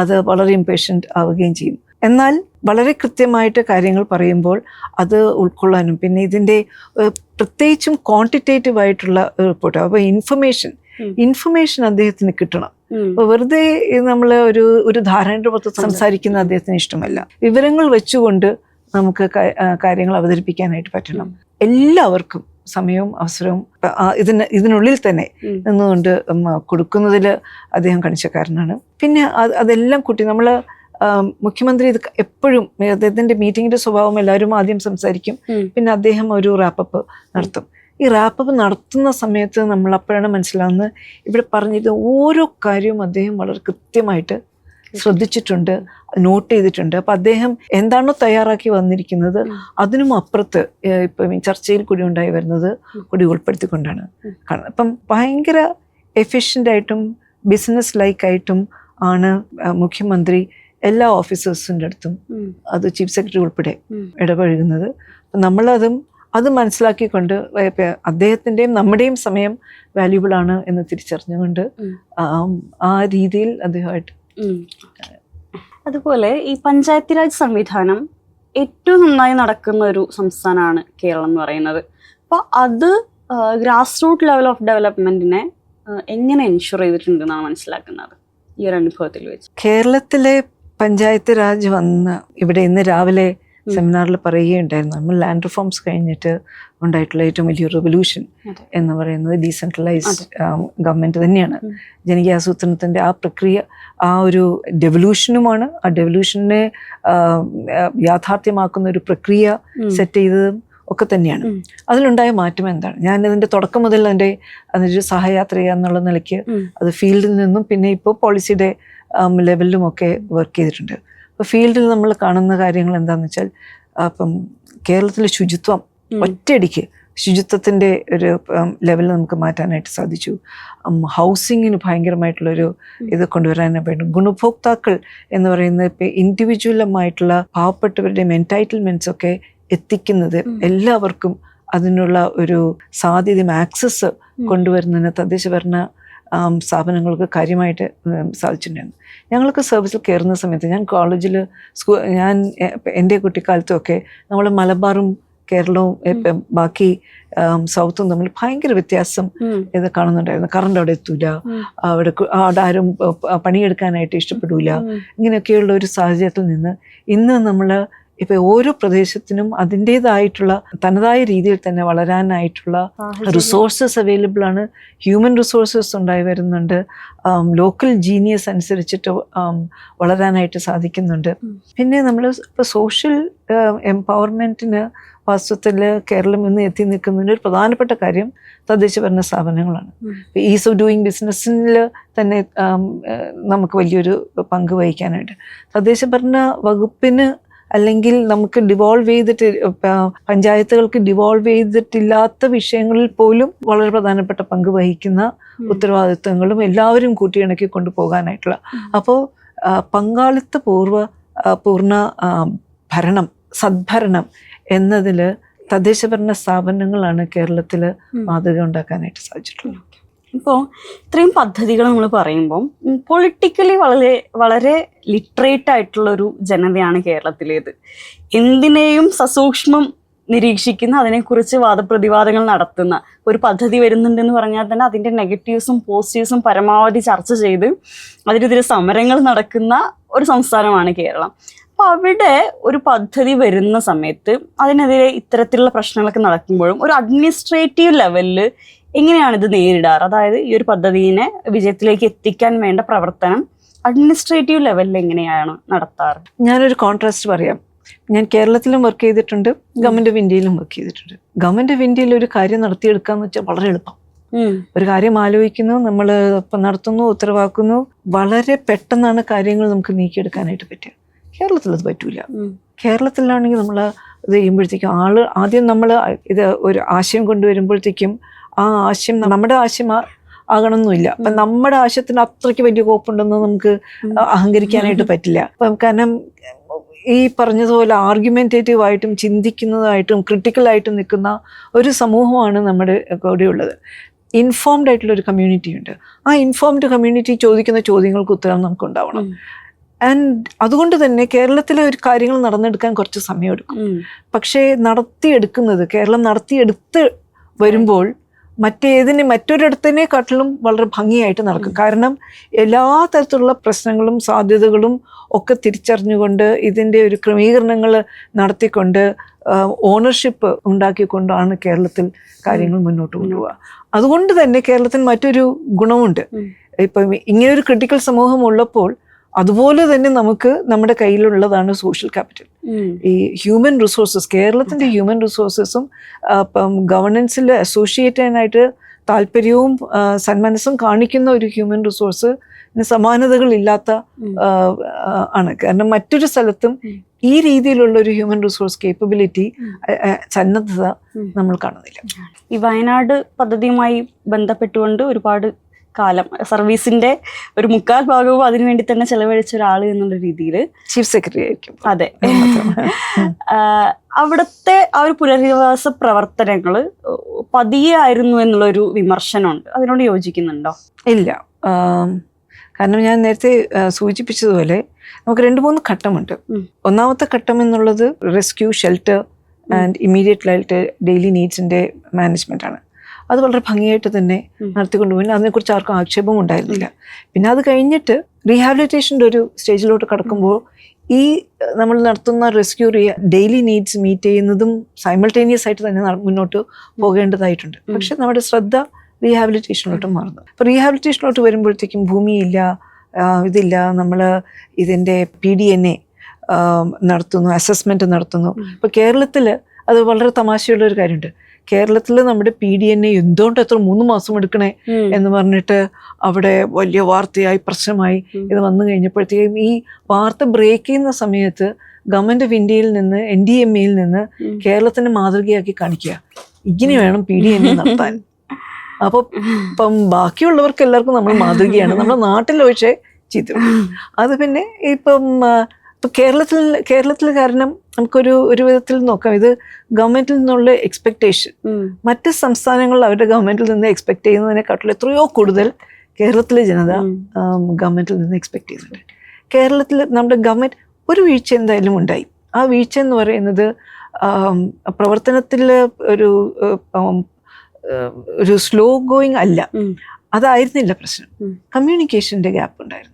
അത് വളരെ ഇംപേഷ്യൻ്റ് ആവുകയും ചെയ്യും. എന്നാൽ വളരെ കൃത്യമായിട്ട് കാര്യങ്ങൾ പറയുമ്പോൾ അത് ഉൾക്കൊള്ളാനും, പിന്നെ ഇതിൻ്റെ പ്രത്യേകിച്ചും ക്വാണ്ടിറ്റേറ്റീവ് ആയിട്ടുള്ള റിപ്പോർട്ട്, അപ്പോൾ ഇൻഫർമേഷൻ അദ്ദേഹത്തിന് കിട്ടണം. അപ്പോൾ വെറുതെ നമ്മൾ ഒരു ധാരണയുടെ പുറത്ത് സംസാരിക്കുന്ന അദ്ദേഹത്തിന് ഇഷ്ടമല്ല. വിവരങ്ങൾ വെച്ചുകൊണ്ട് നമുക്ക് കാര്യങ്ങൾ അവതരിപ്പിക്കാനായിട്ട് പറ്റണം. എല്ലാവർക്കും സമയവും അവസരവും ഇതിനുള്ളിൽ തന്നെ നിന്നുകൊണ്ട് കൊടുക്കുന്നതിൽ അദ്ദേഹം കണിച്ചക്കാരനാണ്. പിന്നെ അതെല്ലാം കൂട്ടി നമ്മൾ മുഖ്യമന്ത്രി ഇത് എപ്പോഴും അദ്ദേഹത്തിന്റെ മീറ്റിങ്ങിന്റെ സ്വഭാവം എല്ലാവരും ആദ്യം സംസാരിക്കും, പിന്നെ അദ്ദേഹം ഒരു റാപ്പപ്പ് നടത്തും. ഈ റാപ്പപ്പ് നടത്തുന്ന സമയത്ത് നമ്മൾ അപ്പോഴാണ് മനസ്സിലാവുന്നത് ഇവിടെ പറഞ്ഞത് ഓരോ കാര്യവും അദ്ദേഹം വളരെ കൃത്യമായിട്ട് ശ്രദ്ധിച്ചിട്ടുണ്ട്, നോട്ട് ചെയ്തിട്ടുണ്ട്. അപ്പം അദ്ദേഹം എന്താണോ തയ്യാറാക്കി വന്നിരിക്കുന്നത് അതിനും അപ്പുറത്ത് ഇപ്പം ചർച്ചയിൽ കൂടി ഉണ്ടായി വരുന്നത് കൂടി ഉൾപ്പെടുത്തിക്കൊണ്ടാണ് കാണുന്നത്. അപ്പം ഭയങ്കര എഫിഷ്യൻ്റായിട്ടും ബിസിനസ് ലൈക്കായിട്ടും ആണ് മുഖ്യമന്ത്രി എല്ലാ ഓഫീസേഴ്സിൻ്റെ അടുത്തും, അത് ചീഫ് സെക്രട്ടറി ഉൾപ്പെടെ ഇടപഴകുന്നത്. അത് മനസ്സിലാക്കിക്കൊണ്ട് അദ്ദേഹത്തിൻ്റെയും നമ്മുടെയും സമയം വാല്യൂബിൾ ആണ് എന്ന് തിരിച്ചറിഞ്ഞുകൊണ്ട് ആ രീതിയിൽ അദ്ദേഹമായിട്ട്. അതുപോലെ ഈ പഞ്ചായത്ത് രാജ് സംവിധാനം ഏറ്റവും നന്നായി നടക്കുന്ന ഒരു സംസ്ഥാനമാണ് കേരളം എന്ന് പറയുന്നത്. അപ്പോൾ അത് ഗ്രാസ് റൂട്ട് ലെവൽ ഓഫ് ഡെവലപ്മെന്റിനെ എങ്ങനെ എൻഷുർ ചെയ്തിട്ടുണ്ടെന്നാണ് മനസ്സിലാക്കുന്നത് ഈ ഒരു അനുഭവത്തിൽ വെച്ച്? കേരളത്തിലെ പഞ്ചായത്ത് രാജ് വന്ന് ഇവിടെ ഇന്ന് രാവിലെ സെമിനാറിൽ പറയുകയുണ്ടായിരുന്നു, നമ്മൾ ലാൻഡ് റിഫോംസ് കഴിഞ്ഞിട്ട് ഉണ്ടായിട്ടുള്ള ഏറ്റവും വലിയ റെവല്യൂഷൻ എന്ന് പറയുന്നത് ഡീസെൻട്രലൈസ്ഡ് ഗവൺമെൻറ് തന്നെയാണ്. ജനകീയാസൂത്രണത്തിൻ്റെ ആ പ്രക്രിയ ആ ഒരു ഡെവല്യൂഷനുമാണ്. ആ ഡെവല്യൂഷനെ യാഥാർത്ഥ്യമാക്കുന്ന ഒരു പ്രക്രിയ സെറ്റ് ചെയ്തതും ഒക്കെ തന്നെയാണ്. അതിലുണ്ടായ മാറ്റം എന്താണ്? ഞാനതിൻ്റെ തുടക്കം മുതൽ അതിൻ്റെ സഹയാത്രിക എന്നുള്ള നിലയ്ക്ക് അത് ഫീൽഡിൽ നിന്നും പിന്നെ ഇപ്പോൾ പോളിസിയുടെ ലെവലിലുമൊക്കെ വർക്ക് ചെയ്തിട്ടുണ്ട്. അപ്പോൾ ഫീൽഡിൽ നമ്മൾ കാണുന്ന കാര്യങ്ങൾ എന്താണെന്ന് വെച്ചാൽ, അപ്പം കേരളത്തിലെ ശുചിത്വം ഒറ്റയടിക്ക് ശുചിത്വത്തിൻ്റെ ഒരു ലെവലിൽ നമുക്ക് മാറ്റാനായിട്ട് സാധിച്ചു. ഹൗസിങ്ങിന് ഭയങ്കരമായിട്ടുള്ളൊരു ഇത് കൊണ്ടുവരാനായിട്ട് പറ്റും. ഗുണഭോക്താക്കൾ എന്ന് പറയുന്നത് ഇപ്പോൾ ഇൻഡിവിജ്വലുമായിട്ടുള്ള പാവപ്പെട്ടവരുടെയും എൻടൈറ്റിൽമെൻറ്റ്സ് ഒക്കെ എത്തിക്കുന്നത് എല്ലാവർക്കും അതിനുള്ള ഒരു സാധ്യതയും ആക്സസ് കൊണ്ടുവരുന്നതിന് തദ്ദേശ ഭരണ സ്ഥാപനങ്ങൾക്ക് കാര്യമായിട്ട് സാധിച്ചിട്ടുണ്ടായിരുന്നു. ഞങ്ങൾക്ക് സർവീസിൽ കയറുന്ന സമയത്ത് ഞാൻ കോളേജിൽ ഞാൻ എൻ്റെ കുട്ടിക്കാലത്തുമൊക്കെ നമ്മൾ മലബാറും കേരളവും ബാക്കി സൗത്തും തമ്മിൽ ഭയങ്കര വ്യത്യാസം ഇത് കാണുന്നുണ്ടായിരുന്നു. കറണ്ട് അവിടെ എത്തൂല, അവിടെ ആരും പണിയെടുക്കാനായിട്ട് ഇഷ്ടപ്പെടൂല. ഇങ്ങനെയൊക്കെയുള്ള ഒരു സാഹചര്യത്തിൽ നിന്ന് ഇന്ന് നമ്മൾ ഇപ്പം ഓരോ പ്രദേശത്തിനും അതിൻ്റേതായിട്ടുള്ള തനതായ രീതിയിൽ തന്നെ വളരാനായിട്ടുള്ള റിസോഴ്സസ് അവൈലബിൾ ആണ്. ഹ്യൂമൻ റിസോഴ്സസ് ഉണ്ടായി വരുന്നുണ്ട്. ലോക്കൽ ജീനിയസ് അനുസരിച്ചിട്ട് വളരാനായിട്ട് സാധിക്കുന്നുണ്ട്. പിന്നെ നമ്മൾ ഇപ്പോൾ സോഷ്യൽ എംപവർമെൻറ്റിന് വാസ്തവത്തിൽ കേരളം ഇന്ന് എത്തി നിൽക്കുന്നതിൻ്റെ ഒരു പ്രധാനപ്പെട്ട കാര്യം തദ്ദേശ ഭരണ സ്ഥാപനങ്ങളാണ്. ഈസ് ഓഫ് ഡൂയിങ് ബിസിനസ്സിൽ തന്നെ നമുക്ക് വലിയൊരു പങ്ക് വഹിക്കാനായിട്ട് തദ്ദേശ ഭരണ വകുപ്പിന് അല്ലെങ്കിൽ നമുക്ക് ഡിവോൾവ് ചെയ്തിട്ട് പഞ്ചായത്തുകൾക്ക് ഡിവോൾവ് ചെയ്തിട്ടില്ലാത്ത വിഷയങ്ങളിൽ പോലും വളരെ പ്രധാനപ്പെട്ട പങ്ക് വഹിക്കുന്ന ഉത്തരവാദിത്വങ്ങളും എല്ലാവരും കൂട്ടിയിണക്കി കൊണ്ടുപോകാനായിട്ടുള്ള, അപ്പോൾ പങ്കാളിത്ത പൂർണ്ണ ഭരണം, സദ്ഭരണം എന്നതിൽ തദ്ദേശ ഭരണ സ്ഥാപനങ്ങളാണ് കേരളത്തിൽ മാതൃക ഉണ്ടാക്കാനായിട്ട് സാധിച്ചിട്ടുള്ളത്. ഇപ്പോൾ ഇത്രയും പദ്ധതികൾ നമ്മൾ പറയുമ്പം പൊളിറ്റിക്കലി വളരെ ലിറ്ററേറ്റ് ആയിട്ടുള്ളൊരു ജനതയാണ് കേരളത്തിലേത്. എന്തിനേയും സസൂക്ഷ്മം നിരീക്ഷിക്കുന്ന, അതിനെക്കുറിച്ച് വാദപ്രതിവാദങ്ങൾ നടത്തുന്ന ഒരു പദ്ധതി വരുന്നുണ്ടെന്ന് പറഞ്ഞാൽ തന്നെ അതിൻ്റെ നെഗറ്റീവ്സും പോസിറ്റീവ്സും പരമാവധി ചർച്ച ചെയ്ത് അതിനെതിരെ സമരങ്ങൾ നടക്കുന്ന ഒരു സംസ്ഥാനമാണ് കേരളം. അപ്പോൾ അവിടെ ഒരു പദ്ധതി വരുന്ന സമയത്ത് അതിനെതിരെ ഇത്തരത്തിലുള്ള പ്രശ്നങ്ങളൊക്കെ നടക്കുമ്പോഴും ഒരു അഡ്മിനിസ്ട്രേറ്റീവ് ലെവലിൽ എങ്ങനെയാണ് ഇത് നേരിടാറ്? അതായത് ഈ ഒരു പദ്ധതിനെ വിജയത്തിലേക്ക് എത്തിക്കാൻ വേണ്ട പ്രവർത്തനം അഡ്മിനിസ്ട്രേറ്റീവ് ലെവലിൽ എങ്ങനെയാണ് നടത്താറ്? ഞാനൊരു കോൺട്രാസ്റ്റ് പറയാം. ഞാൻ കേരളത്തിലും വർക്ക് ചെയ്തിട്ടുണ്ട്, ഗവൺമെന്റ് ഓഫ് ഇന്ത്യയിലും വർക്ക് ചെയ്തിട്ടുണ്ട്. ഗവൺമെന്റ് ഓഫ് ഇന്ത്യയിൽ ഒരു കാര്യം നടത്തിയെടുക്കാന്ന് വെച്ചാൽ വളരെ എളുപ്പം. ഒരു കാര്യം ആലോചിക്കുന്നു, നമ്മൾ ഇപ്പം നടത്തുന്നു, ഉത്തരവാക്കുന്നു, വളരെ പെട്ടെന്നാണ് കാര്യങ്ങൾ നമുക്ക് നീക്കിയെടുക്കാനായിട്ട് പറ്റുക. കേരളത്തിൽ അത് പറ്റൂല. കേരളത്തിലാണെങ്കിൽ നമ്മൾ ഇത് ചെയ്യുമ്പോഴത്തേക്കും ആദ്യം നമ്മൾ ഇത് ഒരു ആശയം കൊണ്ടുവരുമ്പോഴത്തേക്കും ആ ആശയം നമ്മുടെ ആശയം ആകണമെന്നില്ല. അപ്പം നമ്മുടെ ആശയത്തിന് അത്രയ്ക്ക് വലിയ കോപ്പുണ്ടെന്ന് നമുക്ക് അഹങ്കരിക്കാനായിട്ട് പറ്റില്ല. അപ്പം കാരണം ഈ പറഞ്ഞതുപോലെ ആർഗ്യുമെന്റേറ്റീവ് ആയിട്ടും ചിന്തിക്കുന്നതായിട്ടും ക്രിട്ടിക്കലായിട്ടും നിൽക്കുന്ന ഒരു സമൂഹമാണ് നമ്മുടെ കൂടെയുള്ളത്. ഇൻഫോംഡ് ആയിട്ടുള്ള ഒരു കമ്മ്യൂണിറ്റി ഉണ്ട്. ആ ഇൻഫോംഡ് കമ്മ്യൂണിറ്റി ചോദിക്കുന്ന ചോദ്യങ്ങൾക്ക് ഉത്തരം നമുക്ക് ഉണ്ടാവണം. ആൻഡ് അതുകൊണ്ട് തന്നെ കേരളത്തിലെ ഒരു കാര്യങ്ങൾ നടന്നെടുക്കാൻ കുറച്ച് സമയമെടുക്കും. പക്ഷേ കേരളം നടത്തിയെടുത്ത് വരുമ്പോൾ മറ്റൊരിടത്തിനെക്കാട്ടിലും വളരെ ഭംഗിയായിട്ട് നടക്കും. കാരണം എല്ലാ തരത്തിലുള്ള പ്രശ്നങ്ങളും സാധ്യതകളും ഒക്കെ തിരിച്ചറിഞ്ഞുകൊണ്ട് ഇതിൻ്റെ ഒരു ക്രമീകരണങ്ങൾ നടത്തിക്കൊണ്ട് ഓണർഷിപ്പ് ഉണ്ടാക്കിക്കൊണ്ടാണ് കേരളത്തിൽ കാര്യങ്ങൾ മുന്നോട്ട് കൊണ്ടുപോവുക. അതുകൊണ്ട് തന്നെ കേരളത്തിന് മറ്റൊരു ഗുണമുണ്ട്. ഇപ്പം ഇങ്ങനെയൊരു ക്രിട്ടിക്കൽ സമൂഹം ഉള്ളപ്പോൾ അതുപോലെ തന്നെ നമുക്ക് നമ്മുടെ കയ്യിലുള്ളതാണ് സോഷ്യൽ ക്യാപിറ്റൽ. ഈ ഹ്യൂമൻ റിസോഴ്സസ്, കേരളത്തിൻ്റെ ഹ്യൂമൻ റിസോഴ്സസും ഇപ്പം ഗവർണൻസിൽ അസോസിയേറ്റ് ചെയ്യാനായിട്ട് താല്പര്യവും സന്മനസ്സും കാണിക്കുന്ന ഒരു ഹ്യൂമൻ റിസോഴ്സ് സമാനതകളില്ലാത്ത ആണ്. കാരണം മറ്റൊരു സ്ഥലത്തും ഈ രീതിയിലുള്ള ഒരു ഹ്യൂമൻ റിസോഴ്സ് കേപ്പബിലിറ്റി, സന്നദ്ധത നമ്മൾ കാണുന്നില്ല. ഈ വയനാട് പദ്ധതിയുമായി ബന്ധപ്പെട്ടുകൊണ്ട് ഒരുപാട് കാലം സർവീസിന്റെ ഒരു 3/4 ഭാഗവും അതിനുവേണ്ടി തന്നെ ചെലവഴിച്ച ഒരാൾ എന്നുള്ള രീതിയിൽ ചീഫ് സെക്രട്ടറി ആയിരിക്കും. അതെ. അവിടുത്തെ ആ ഒരു പുനരധിവാസ പ്രവർത്തനങ്ങൾ പതിയെ ആയിരുന്നു എന്നുള്ളൊരു വിമർശനമുണ്ട്. അതിനോട് യോജിക്കുന്നുണ്ടോ? ഇല്ല. കാരണം ഞാൻ നേരത്തെ സൂചിപ്പിച്ചതുപോലെ നമുക്ക് 2-3 ഘട്ടമുണ്ട്. ഒന്നാമത്തെ ഘട്ടം എന്നുള്ളത് rescue, shelter and immediate daily നീഡ്സിന്റെ മാനേജ്മെന്റ് ആണ്. അത് വളരെ ഭംഗിയായിട്ട് തന്നെ നടത്തിക്കൊണ്ടുപോയി. അതിനെക്കുറിച്ച് ആർക്കും ആക്ഷേപവും ഉണ്ടായിരുന്നില്ല. പിന്നെ അത് കഴിഞ്ഞിട്ട് റീഹാബിലിറ്റേഷൻ്റെ ഒരു സ്റ്റേജിലോട്ട് കടക്കുമ്പോൾ ഈ നമ്മൾ നടത്തുന്ന റെസ്ക്യൂ ഡെയിലി നീഡ്സ് മീറ്റ് ചെയ്യുന്നതും സൈമൾട്ടേനിയസ് ആയിട്ട് തന്നെ മുന്നോട്ട് പോകേണ്ടതായിട്ടുണ്ട്. പക്ഷെ നമ്മുടെ ശ്രദ്ധ റീഹാബിലിറ്റേഷനിലോട്ട് മാറുന്നു. അപ്പോൾ റീഹാബിലിറ്റേഷനിലോട്ട് വരുമ്പോഴത്തേക്കും ഭൂമിയില്ല, ഇതില്ല, നമ്മൾ ഇതിൻ്റെ PDNA നടത്തുന്നു, അസസ്മെൻറ്റ് നടത്തുന്നു. ഇപ്പോൾ കേരളത്തിൽ അത് വളരെ തമാശയുള്ളൊരു കാര്യമുണ്ട്. കേരളത്തിൽ നമ്മുടെ PDNA എന്തുകൊണ്ട് എത്ര 3 മാസം എടുക്കണേ എന്ന് പറഞ്ഞിട്ട് അവിടെ വലിയ വാർത്തയായി പ്രശ്നമായി. ഇത് വന്നു കഴിഞ്ഞപ്പോഴത്തേക്കും ഈ വാർത്ത ബ്രേക്ക് ചെയ്യുന്ന സമയത്ത് ഗവൺമെന്റ് ഓഫ് ഇന്ത്യയിൽ നിന്ന് NDMA-യിൽ നിന്ന് കേരളത്തിന് മാതൃകയാക്കി കാണിക്കുക, ഇങ്ങനെ വേണം PDNA നടത്താൻ. അപ്പോൾ ഇപ്പം ബാക്കിയുള്ളവർക്ക് എല്ലാവർക്കും നമ്മൾ മാതൃകയാണ്. നമ്മുടെ നാട്ടിൽ പക്ഷേ ചീത്ത. അത് പിന്നെ ഇപ്പം കേരളത്തിൽ കാരണം നമുക്കൊരു വിധത്തിൽ നോക്കാം, ഇത് ഗവൺമെന്റിൽ നിന്നുള്ള എക്സ്പെക്ടേഷൻ മറ്റ് സംസ്ഥാനങ്ങളിൽ അവരുടെ ഗവൺമെന്റിൽ നിന്ന് എക്സ്പെക്ട് ചെയ്യുന്നതിനെക്കാട്ടിലും എത്രയോ കൂടുതൽ കേരളത്തിലെ ജനത ഗവൺമെന്റിൽ നിന്ന് എക്സ്പെക്ട് ചെയ്യുന്നുണ്ട്. കേരളത്തിൽ നമ്മുടെ ഗവൺമെന്റ് ഒരു വീഴ്ച എന്തായാലും ഉണ്ടായി. ആ വീഴ്ച എന്ന് പറയുന്നത് പ്രവർത്തനത്തിൽ ഒരു സ്ലോ ഗോയിങ് അല്ല, അതായിരുന്നില്ല പ്രശ്നം. കമ്മ്യൂണിക്കേഷൻ്റെ ഗ്യാപ്പ് ഉണ്ടായിരുന്നു.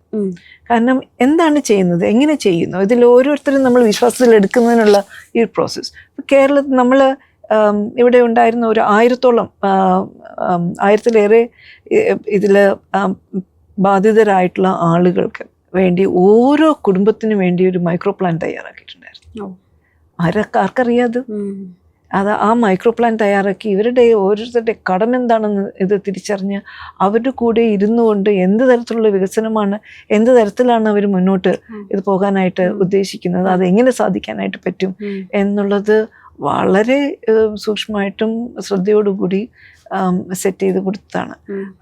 കാരണം എന്താണ് ചെയ്യുന്നത്, എങ്ങനെ ചെയ്യുന്നു, ഇതിൽ ഓരോരുത്തരും നമ്മൾ വിശ്വാസത്തിൽ എടുക്കുന്നതിനുള്ള ഈ ഒരു പ്രോസസ്സ്. കേരളത്തിൽ നമ്മൾ ഇവിടെ ഉണ്ടായിരുന്ന ഒരു 1000-ലേറെ ഇതിൽ ബാധിതരായിട്ടുള്ള ആളുകൾക്ക് വേണ്ടി ഓരോ കുടുംബത്തിനും വേണ്ടി ഒരു മൈക്രോ പ്ലാൻ തയ്യാറാക്കിയിട്ടുണ്ടായിരുന്നു. ആർക്കറിയാതെ ആ മൈക്രോ പ്ലാൻ തയ്യാറാക്കി ഇവരുടെ ഓരോരുത്തരുടെ കടം എന്താണെന്ന് ഇത് തിരിച്ചറിഞ്ഞ് അവരുടെ കൂടെ ഇരുന്നു കൊണ്ട് എന്ത് തരത്തിലുള്ള വികസനമാണ്, എന്ത് തരത്തിലാണ് അവർ മുന്നോട്ട് ഇത് പോകാനായിട്ട് ഉദ്ദേശിക്കുന്നത്, അതെങ്ങനെ സാധിക്കാനായിട്ട് പറ്റും എന്നുള്ളത് വളരെ സൂക്ഷ്മമായിട്ടും ശ്രദ്ധയോടുകൂടി സെറ്റ് ചെയ്ത് കൊടുത്തതാണ്.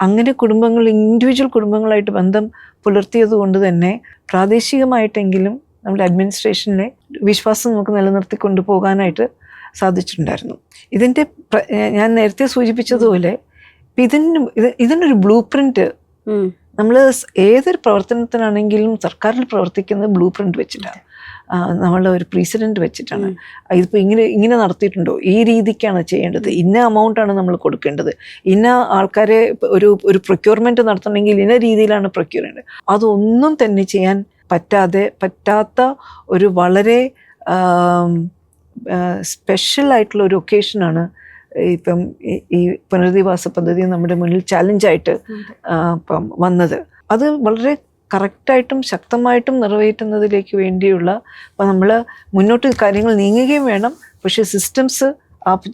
അങ്ങനെ കുടുംബങ്ങൾ, ഇൻഡിവിജ്വൽ കുടുംബങ്ങളായിട്ട് ബന്ധം പുലർത്തിയത് കൊണ്ട് തന്നെ പ്രാദേശികമായിട്ടെങ്കിലും നമ്മുടെ അഡ്മിനിസ്ട്രേഷനിലെ വിശ്വാസം നമുക്ക് നിലനിർത്തി കൊണ്ടുപോകാനായിട്ട് സാധിച്ചിട്ടുണ്ടായിരുന്നു. ഇതിൻ്റെ ഞാൻ നേരത്തെ സൂചിപ്പിച്ചതുപോലെ ഇതിനൊരു ബ്ലൂ പ്രിന്റ് നമ്മൾ ഏതൊരു പ്രവർത്തനത്തിനാണെങ്കിലും സർക്കാരിൽ പ്രവർത്തിക്കുന്നത് ബ്ലൂ പ്രിന്റ് വെച്ചിട്ടാണ്, നമ്മളുടെ ഒരു പ്രീസിഡന്റ് വെച്ചിട്ടാണ്. ഇതിപ്പോൾ ഇങ്ങനെ നടത്തിയിട്ടുണ്ടോ, ഈ രീതിക്കാണ് ചെയ്യേണ്ടത്, ഇന്ന എമൗണ്ടാണ് നമ്മൾ കൊടുക്കേണ്ടത്, ഇന്ന ആൾക്കാരെ ഒരു പ്രൊക്യൂർമെൻറ്റ് നടത്തണമെങ്കിൽ ഇന്ന രീതിയിലാണ് പ്രൊക്യൂർ ചെയ്യേണ്ടത്. അതൊന്നും തന്നെ ചെയ്യാൻ പറ്റാത്ത ഒരു വളരെ സ്പെഷ്യൽ ആയിട്ടുള്ള ഒരു ഒക്കേഷനാണ് ഇപ്പം ഈ പുനരധിവാസ പദ്ധതി നമ്മുടെ മുന്നിൽ ചാലഞ്ചായിട്ട് ഇപ്പം വന്നത്. അത് വളരെ കറക്റ്റായിട്ടും ശക്തമായിട്ടും നിറവേറ്റുന്നതിലേക്ക് വേണ്ടിയുള്ള, അപ്പോൾ നമ്മൾ മുന്നോട്ട് കാര്യങ്ങൾ നീങ്ങുകയും വേണം. പക്ഷേ സിസ്റ്റംസ്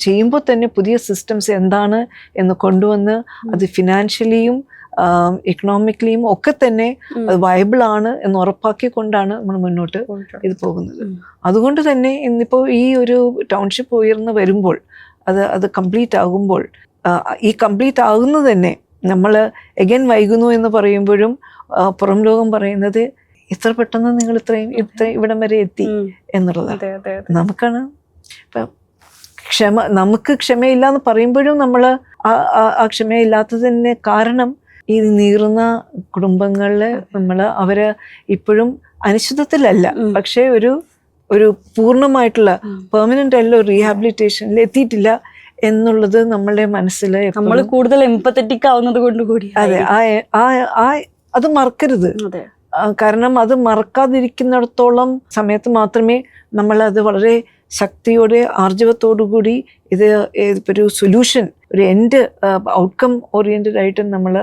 ചെയ്യുമ്പോൾ തന്നെ പുതിയ സിസ്റ്റംസ് എന്താണ് എന്ന് കൊണ്ടുവന്ന് അത് ഫിനാൻഷ്യലിയും എക്കണോമിക്കലിയും ഒക്കെ തന്നെ അത് വയബിൾ ആണ് എന്ന് ഉറപ്പാക്കിക്കൊണ്ടാണ് നമ്മൾ മുന്നോട്ട് ഇത് പോകുന്നത്. അതുകൊണ്ട് തന്നെ ഇന്നിപ്പോൾ ഈ ഒരു ടൗൺഷിപ്പ് ഉയർന്നു വരുമ്പോൾ അത് കംപ്ലീറ്റ് ആകുമ്പോൾ, ഈ കംപ്ലീറ്റ് ആകുന്നത് തന്നെ നമ്മൾ എഗൈൻ വൈകുന്നു എന്ന് പറയുമ്പോഴും പുറം ലോകം പറയുന്നത് ഇത്ര പെട്ടെന്ന് നിങ്ങൾ ഇത്ര ഇവിടം വരെ എത്തി എന്നുള്ളതാണ്. നമുക്കാണ് ഇപ്പം നമുക്ക് ക്ഷമയില്ല എന്ന് പറയുമ്പോഴും നമ്മൾ ആ ക്ഷമയില്ലാത്തതിന് കാരണം ഈ നീറുന്ന കുടുംബങ്ങളില് അവര് ഇപ്പോഴും അനിശ്ചിതത്തിലല്ല, പക്ഷെ ഒരു പൂർണ്ണമായിട്ടുള്ള പെർമനന്റ് ആയിട്ടുള്ള റീഹാബിലിറ്റേഷനിൽ എത്തിയിട്ടില്ല എന്നുള്ളത് നമ്മളുടെ മനസ്സിൽ നമ്മൾ കൂടുതൽ എംപത്തറ്റിക് ആവുന്നത് കൊണ്ട് കൂടി. അതെ, അത് മറക്കരുത്. കാരണം അത് മറക്കാതിരിക്കുന്നിടത്തോളം സമയത്ത് മാത്രമേ നമ്മളത് വളരെ ശക്തിയോടെ ആർജവത്തോടു കൂടി ഇത് ഒരു സൊല്യൂഷൻ, ഒരു എൻഡ് ഔട്ട്കം ഓറിയന്റഡ് ആയിട്ട് നമ്മൾ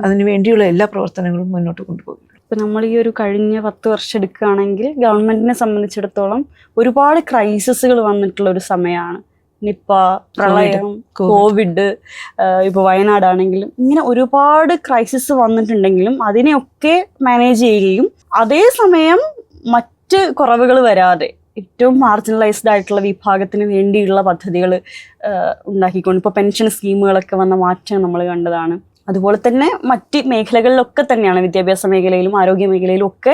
അതിനു വേണ്ടിയുള്ള എല്ലാ പ്രവർത്തനങ്ങളും മുന്നോട്ട് കൊണ്ടുപോകും. ഇപ്പം നമ്മൾ ഈ ഒരു കഴിഞ്ഞ 10 വർഷം എടുക്കുകയാണെങ്കിൽ ഗവൺമെന്റിനെ സംബന്ധിച്ചിടത്തോളം ഒരുപാട് ക്രൈസിസുകൾ വന്നിട്ടുള്ള ഒരു സമയമാണ്. നിപ്പ, പ്രളയം, കോവിഡ്, ഇപ്പോൾ വയനാടാണെങ്കിലും ഇങ്ങനെ ഒരുപാട് ക്രൈസിസ് വന്നിട്ടുണ്ടെങ്കിലും അതിനെയൊക്കെ മാനേജ് ചെയ്യുകയും അതേസമയം മറ്റ് കുറവുകൾ വരാതെ ഏറ്റവും മാർജിനലൈസ്ഡ് ആയിട്ടുള്ള വിഭാഗത്തിന് വേണ്ടിയുള്ള പദ്ധതികൾ ഉണ്ടാക്കിക്കൊണ്ട് ഇപ്പോൾ പെൻഷൻ സ്കീമുകളൊക്കെ വന്ന മാറ്റം നമ്മൾ കണ്ടതാണ്. അതുപോലെ തന്നെ മറ്റ് മേഖലകളിലൊക്കെ തന്നെയാണ്, വിദ്യാഭ്യാസ മേഖലയിലും ആരോഗ്യ മേഖലയിലും ഒക്കെ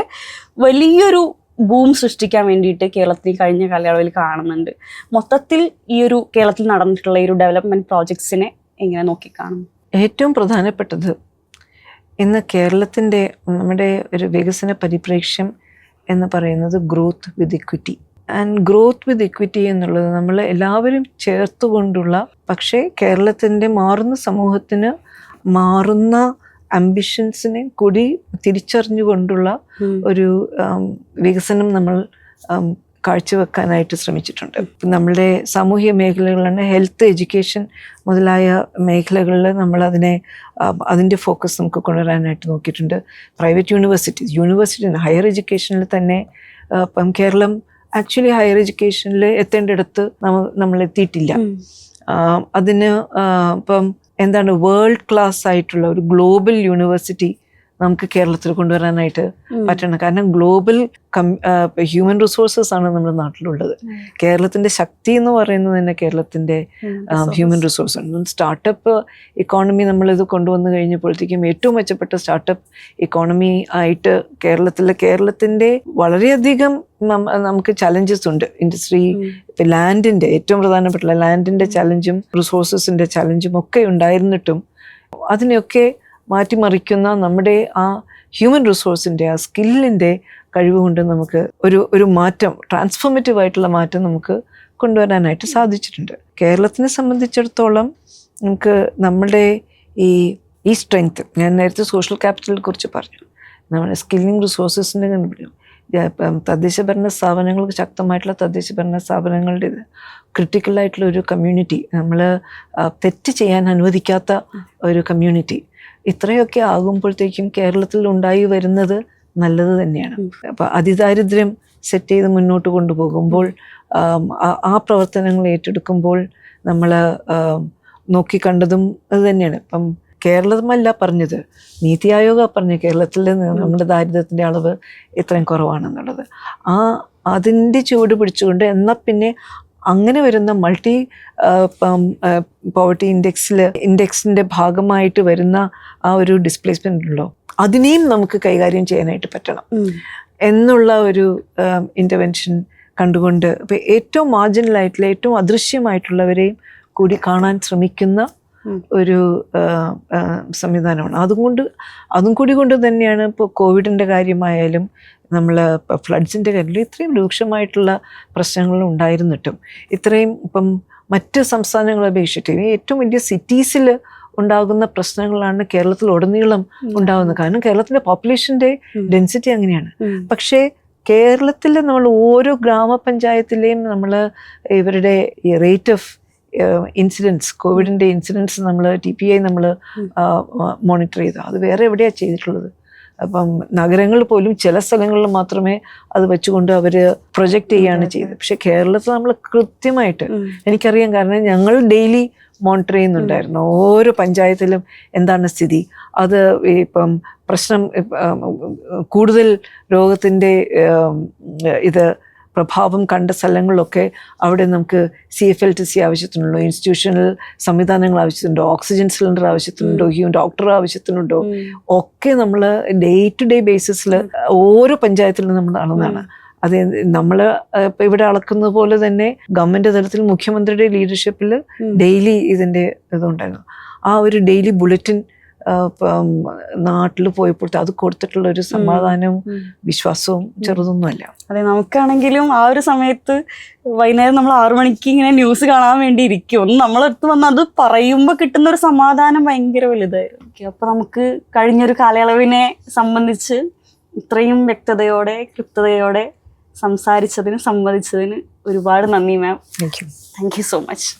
വലിയൊരു ബൂം സൃഷ്ടിക്കാൻ വേണ്ടിയിട്ട് കേരളത്തിൽ കഴിഞ്ഞ കാലയളവിൽ കാണുന്നുണ്ട്. മൊത്തത്തിൽ ഈ ഒരു കേരളത്തിൽ നടന്നിട്ടുള്ള ഈ ഒരു ഡെവലപ്മെന്റ് പ്രോജക്ട്സിനെ എങ്ങനെ നോക്കിക്കാണും? ഏറ്റവും പ്രധാനപ്പെട്ടത് ഇന്ന് കേരളത്തിൻ്റെ നമ്മുടെ ഒരു വികസന പരിപ്രേക്ഷ്യം എന്ന് പറയുന്നത് growth with equity. And growth with equity എന്നുള്ളത് നമ്മൾ എല്ലാവരും ചേർത്തുകൊണ്ടുള്ള, പക്ഷേ കേരളത്തിൻ്റെ മാറുന്ന സമൂഹത്തിന് മാറുന്ന അംബിഷൻസിനെ കൂടി തിരിച്ചറിഞ്ഞുകൊണ്ടുള്ള ഒരു വികസനം നമ്മൾ കാഴ്ചവെക്കാനായിട്ട് ശ്രമിച്ചിട്ടുണ്ട്. നമ്മളുടെ സാമൂഹിക മേഖലകളിലാണ് ഹെൽത്ത്, എഡ്യൂക്കേഷൻ മുതലായ മേഖലകളിൽ നമ്മൾ അതിൻ്റെ ഫോക്കസ് നമുക്ക് കൊണ്ടുവരാനായിട്ട് നോക്കിയിട്ടുണ്ട്. പ്രൈവറ്റ് യൂണിവേഴ്സിറ്റി ഹയർ എഡ്യൂക്കേഷനിൽ തന്നെ ഇപ്പം കേരളം ആക്ച്വലി ഹയർ എഡ്യൂക്കേഷനിൽ എത്തേണ്ടിടത്ത് നമ്മൾ എത്തിയിട്ടില്ല. അതിന് ഇപ്പം എന്താണ് വേൾഡ് ക്ലാസ് ആയിട്ടുള്ള ഒരു ഗ്ലോബൽ യൂണിവേഴ്സിറ്റി നമുക്ക് കേരളത്തിൽ കൊണ്ടുവരാനായിട്ട് പറ്റണം. കാരണം ഗ്ലോബൽ ഹ്യൂമൻ റിസോഴ്സസ് ആണ് നമ്മുടെ നാട്ടിലുള്ളത്. കേരളത്തിന്റെ ശക്തി എന്ന് പറയുന്നത് തന്നെ കേരളത്തിന്റെ ഹ്യൂമൻ റിസോഴ്സ് ആണ്. സ്റ്റാർട്ടപ്പ് ഇക്കോണമി നമ്മളിത് കൊണ്ടുവന്നു കഴിഞ്ഞപ്പോഴത്തേക്കും ഏറ്റവും മെച്ചപ്പെട്ട സ്റ്റാർട്ടപ്പ് ഇക്കോണമി ആയിട്ട് കേരളത്തിന്റെ വളരെയധികം നമുക്ക് ചലഞ്ചസ് ഉണ്ട്. ഇൻഡസ്ട്രി, ഇപ്പം ലാൻഡിന്റെ ഏറ്റവും പ്രധാനപ്പെട്ട ലാൻഡിന്റെ ചലഞ്ചും റിസോഴ്സസിന്റെ ചലഞ്ചും ഒക്കെ ഉണ്ടായിരുന്നിട്ടും അതിനെയൊക്കെ മാറ്റിമറിക്കുന്ന നമ്മുടെ ആ ഹ്യൂമൻ റിസോഴ്സിൻ്റെ, ആ സ്കില്ലിൻ്റെ കഴിവുകൊണ്ട് നമുക്ക് ഒരു മാറ്റം, ട്രാൻസ്ഫോർമേറ്റീവ് ആയിട്ടുള്ള മാറ്റം നമുക്ക് കൊണ്ടുവരാനായിട്ട് സാധിച്ചിട്ടുണ്ട്. കേരളത്തിനെ സംബന്ധിച്ചിടത്തോളം നമുക്ക് നമ്മളുടെ ഈ സ്ട്രെങ്ത്, ഞാൻ നേരത്തെ സോഷ്യൽ ക്യാപിറ്റലിനെ കുറിച്ച് പറഞ്ഞു, നമ്മുടെ സ്കില്ലിംഗ് റിസോഴ്സസിൻ്റെ കണ്ടുപിടിക്കും. തദ്ദേശ ഭരണ സ്ഥാപനങ്ങൾക്ക്, ശക്തമായിട്ടുള്ള തദ്ദേശ ഭരണ സ്ഥാപനങ്ങളുടെ ക്രിട്ടിക്കലായിട്ടുള്ള ഒരു കമ്മ്യൂണിറ്റി, നമ്മൾ തെറ്റ് ചെയ്യാൻ അനുവദിക്കാത്ത ഒരു കമ്മ്യൂണിറ്റി, ഇത്രയൊക്കെ ആകുമ്പോഴത്തേക്കും കേരളത്തിൽ ഉണ്ടായി വരുന്നത് നല്ലത് തന്നെയാണ്. അപ്പം അതിദാരിദ്ര്യം സെറ്റ് ചെയ്ത് മുന്നോട്ട് കൊണ്ടുപോകുമ്പോൾ, ആ പ്രവർത്തനങ്ങൾ ഏറ്റെടുക്കുമ്പോൾ നമ്മൾ നോക്കിക്കണ്ടതും അത് തന്നെയാണ്. ഇപ്പം കേരളമല്ല പറഞ്ഞത്, നീതി ആയോഗ പറഞ്ഞ കേരളത്തിൽ നമ്മുടെ ദാരിദ്ര്യത്തിൻ്റെ അളവ് ഇത്രയും കുറവാണെന്നുള്ളത്. അതിൻ്റെ ചുവട് പിടിച്ചുകൊണ്ട് എന്നാൽ പിന്നെ അങ്ങനെ വരുന്ന മൾട്ടി പോവർട്ടി ഇൻഡെക്സിൻ്റെ ഭാഗമായിട്ട് വരുന്ന ആ ഒരു ഡിസ്പ്ലേസ്മെൻ്റ് ഉണ്ടല്ലോ, അതിനെയും നമുക്ക് കൈകാര്യം ചെയ്യാനായിട്ട് പറ്റണം എന്നുള്ള ഒരു ഇൻ്റർവെൻഷൻ കണ്ടുകൊണ്ട് ഇപ്പം ഏറ്റവും മാർജിനലായിട്ടുള്ള, ഏറ്റവും അദൃശ്യമായിട്ടുള്ളവരെയും കൂടി കാണാൻ ശ്രമിക്കുന്ന ഒരു സംവിധാനമാണ്. അതും കൂടി കൊണ്ട് തന്നെയാണ് ഇപ്പോൾ കോവിഡിൻ്റെ കാര്യമായാലും നമ്മൾ ഫ്ലഡ്സിൻ്റെ കാര്യത്തിൽ ഇത്രയും രൂക്ഷമായിട്ടുള്ള പ്രശ്നങ്ങൾ ഉണ്ടായിരുന്നിട്ടും ഇത്രയും ഇപ്പം മറ്റ് സംസ്ഥാനങ്ങളെ അപേക്ഷിച്ചിട്ട് ഏറ്റവും വലിയ സിറ്റീസിൽ ഉണ്ടാകുന്ന പ്രശ്നങ്ങളാണ് കേരളത്തിൽ ഉടനീളം ഉണ്ടാകുന്നത്. കാരണം കേരളത്തിൻ്റെ പോപ്പുലേഷൻ്റെ ഡെൻസിറ്റി അങ്ങനെയാണ്. പക്ഷേ കേരളത്തിൽ നമ്മൾ ഓരോ ഗ്രാമപഞ്ചായത്തിലെയും നമ്മൾ ഇവരുടെ ഈ റേറ്റ് ഓഫ് ഇൻസിഡൻസ്, കോവിഡിൻ്റെ ഇൻസിഡൻസ് നമ്മൾ TPI നമ്മൾ മോണിറ്റർ ചെയ്തു. അത് വേറെ എവിടെയാണ് ചെയ്തിട്ടുള്ളത്? അപ്പം നഗരങ്ങളിൽ പോലും ചില സ്ഥലങ്ങളിൽ മാത്രമേ അത് വെച്ചുകൊണ്ട് അവർ പ്രൊജക്റ്റ് ചെയ്യുകയാണ് ചെയ്തത്. പക്ഷെ കേരളത്തിൽ നമ്മൾ കൃത്യമായിട്ട് എനിക്കറിയാം, കാരണം ഞങ്ങൾ ഡെയിലി മോണിറ്റർ ചെയ്യുന്നുണ്ടായിരുന്നു ഓരോ പഞ്ചായത്തിലും എന്താണ് സ്ഥിതി. അത് ഇപ്പം പ്രശ്നം കൂടുതൽ രോഗത്തിൻ്റെ ഇത് പ്രഭാവം കണ്ട സ്ഥലങ്ങളിലൊക്കെ അവിടെ നമുക്ക് CFLTC ആവശ്യത്തിനുണ്ടോ, ഇൻസ്റ്റിറ്റ്യൂഷണൽ സംവിധാനങ്ങൾ ആവശ്യത്തിനുണ്ടോ, ഓക്സിജൻ സിലിണ്ടർ ആവശ്യത്തിനുണ്ടോ, ഡോക്ടർ ആവശ്യത്തിനുണ്ടോ ഒക്കെ നമ്മൾ ഡേ ടു ഡേ ബേസിസിൽ ഓരോ പഞ്ചായത്തിലും നമ്മൾ നടന്നതാണ്. അത് നമ്മൾ ഇപ്പം ഇവിടെ അളക്കുന്നത് പോലെ തന്നെ ഗവൺമെൻറ് തലത്തിൽ മുഖ്യമന്ത്രിയുടെ ലീഡർഷിപ്പിൽ ഡെയിലി ഇതിൻ്റെ ഇതുണ്ടായിരുന്നു. ആ ഒരു ഡെയിലി ബുള്ളറ്റിൻ നാട്ടിൽ പോയപ്പോൾ അത് കൊടുത്തിട്ടുള്ള ഒരു സമാധാനവും വിശ്വാസവും ചെറുതൊന്നുമല്ല. അതെ, നമുക്കാണെങ്കിലും ആ ഒരു സമയത്ത് വൈകുന്നേരം നമ്മൾ 6 മണിക്ക് ഇങ്ങനെ ന്യൂസ് കാണാൻ വേണ്ടി ഇരിക്കും. ഒന്ന് നമ്മളടുത്ത് വന്ന് അത് പറയുമ്പോൾ കിട്ടുന്ന ഒരു സമാധാനം ഭയങ്കര വലുതായിരുന്നു. അപ്പൊ നമുക്ക് കഴിഞ്ഞൊരു കാലയളവിനെ സംബന്ധിച്ച് ഇത്രയും വ്യക്തതയോടെ കൃത്യതയോടെ സംസാരിച്ചതിന് സംവദിച്ചതിന് ഒരുപാട് നന്ദി ma'am. Thank you so much.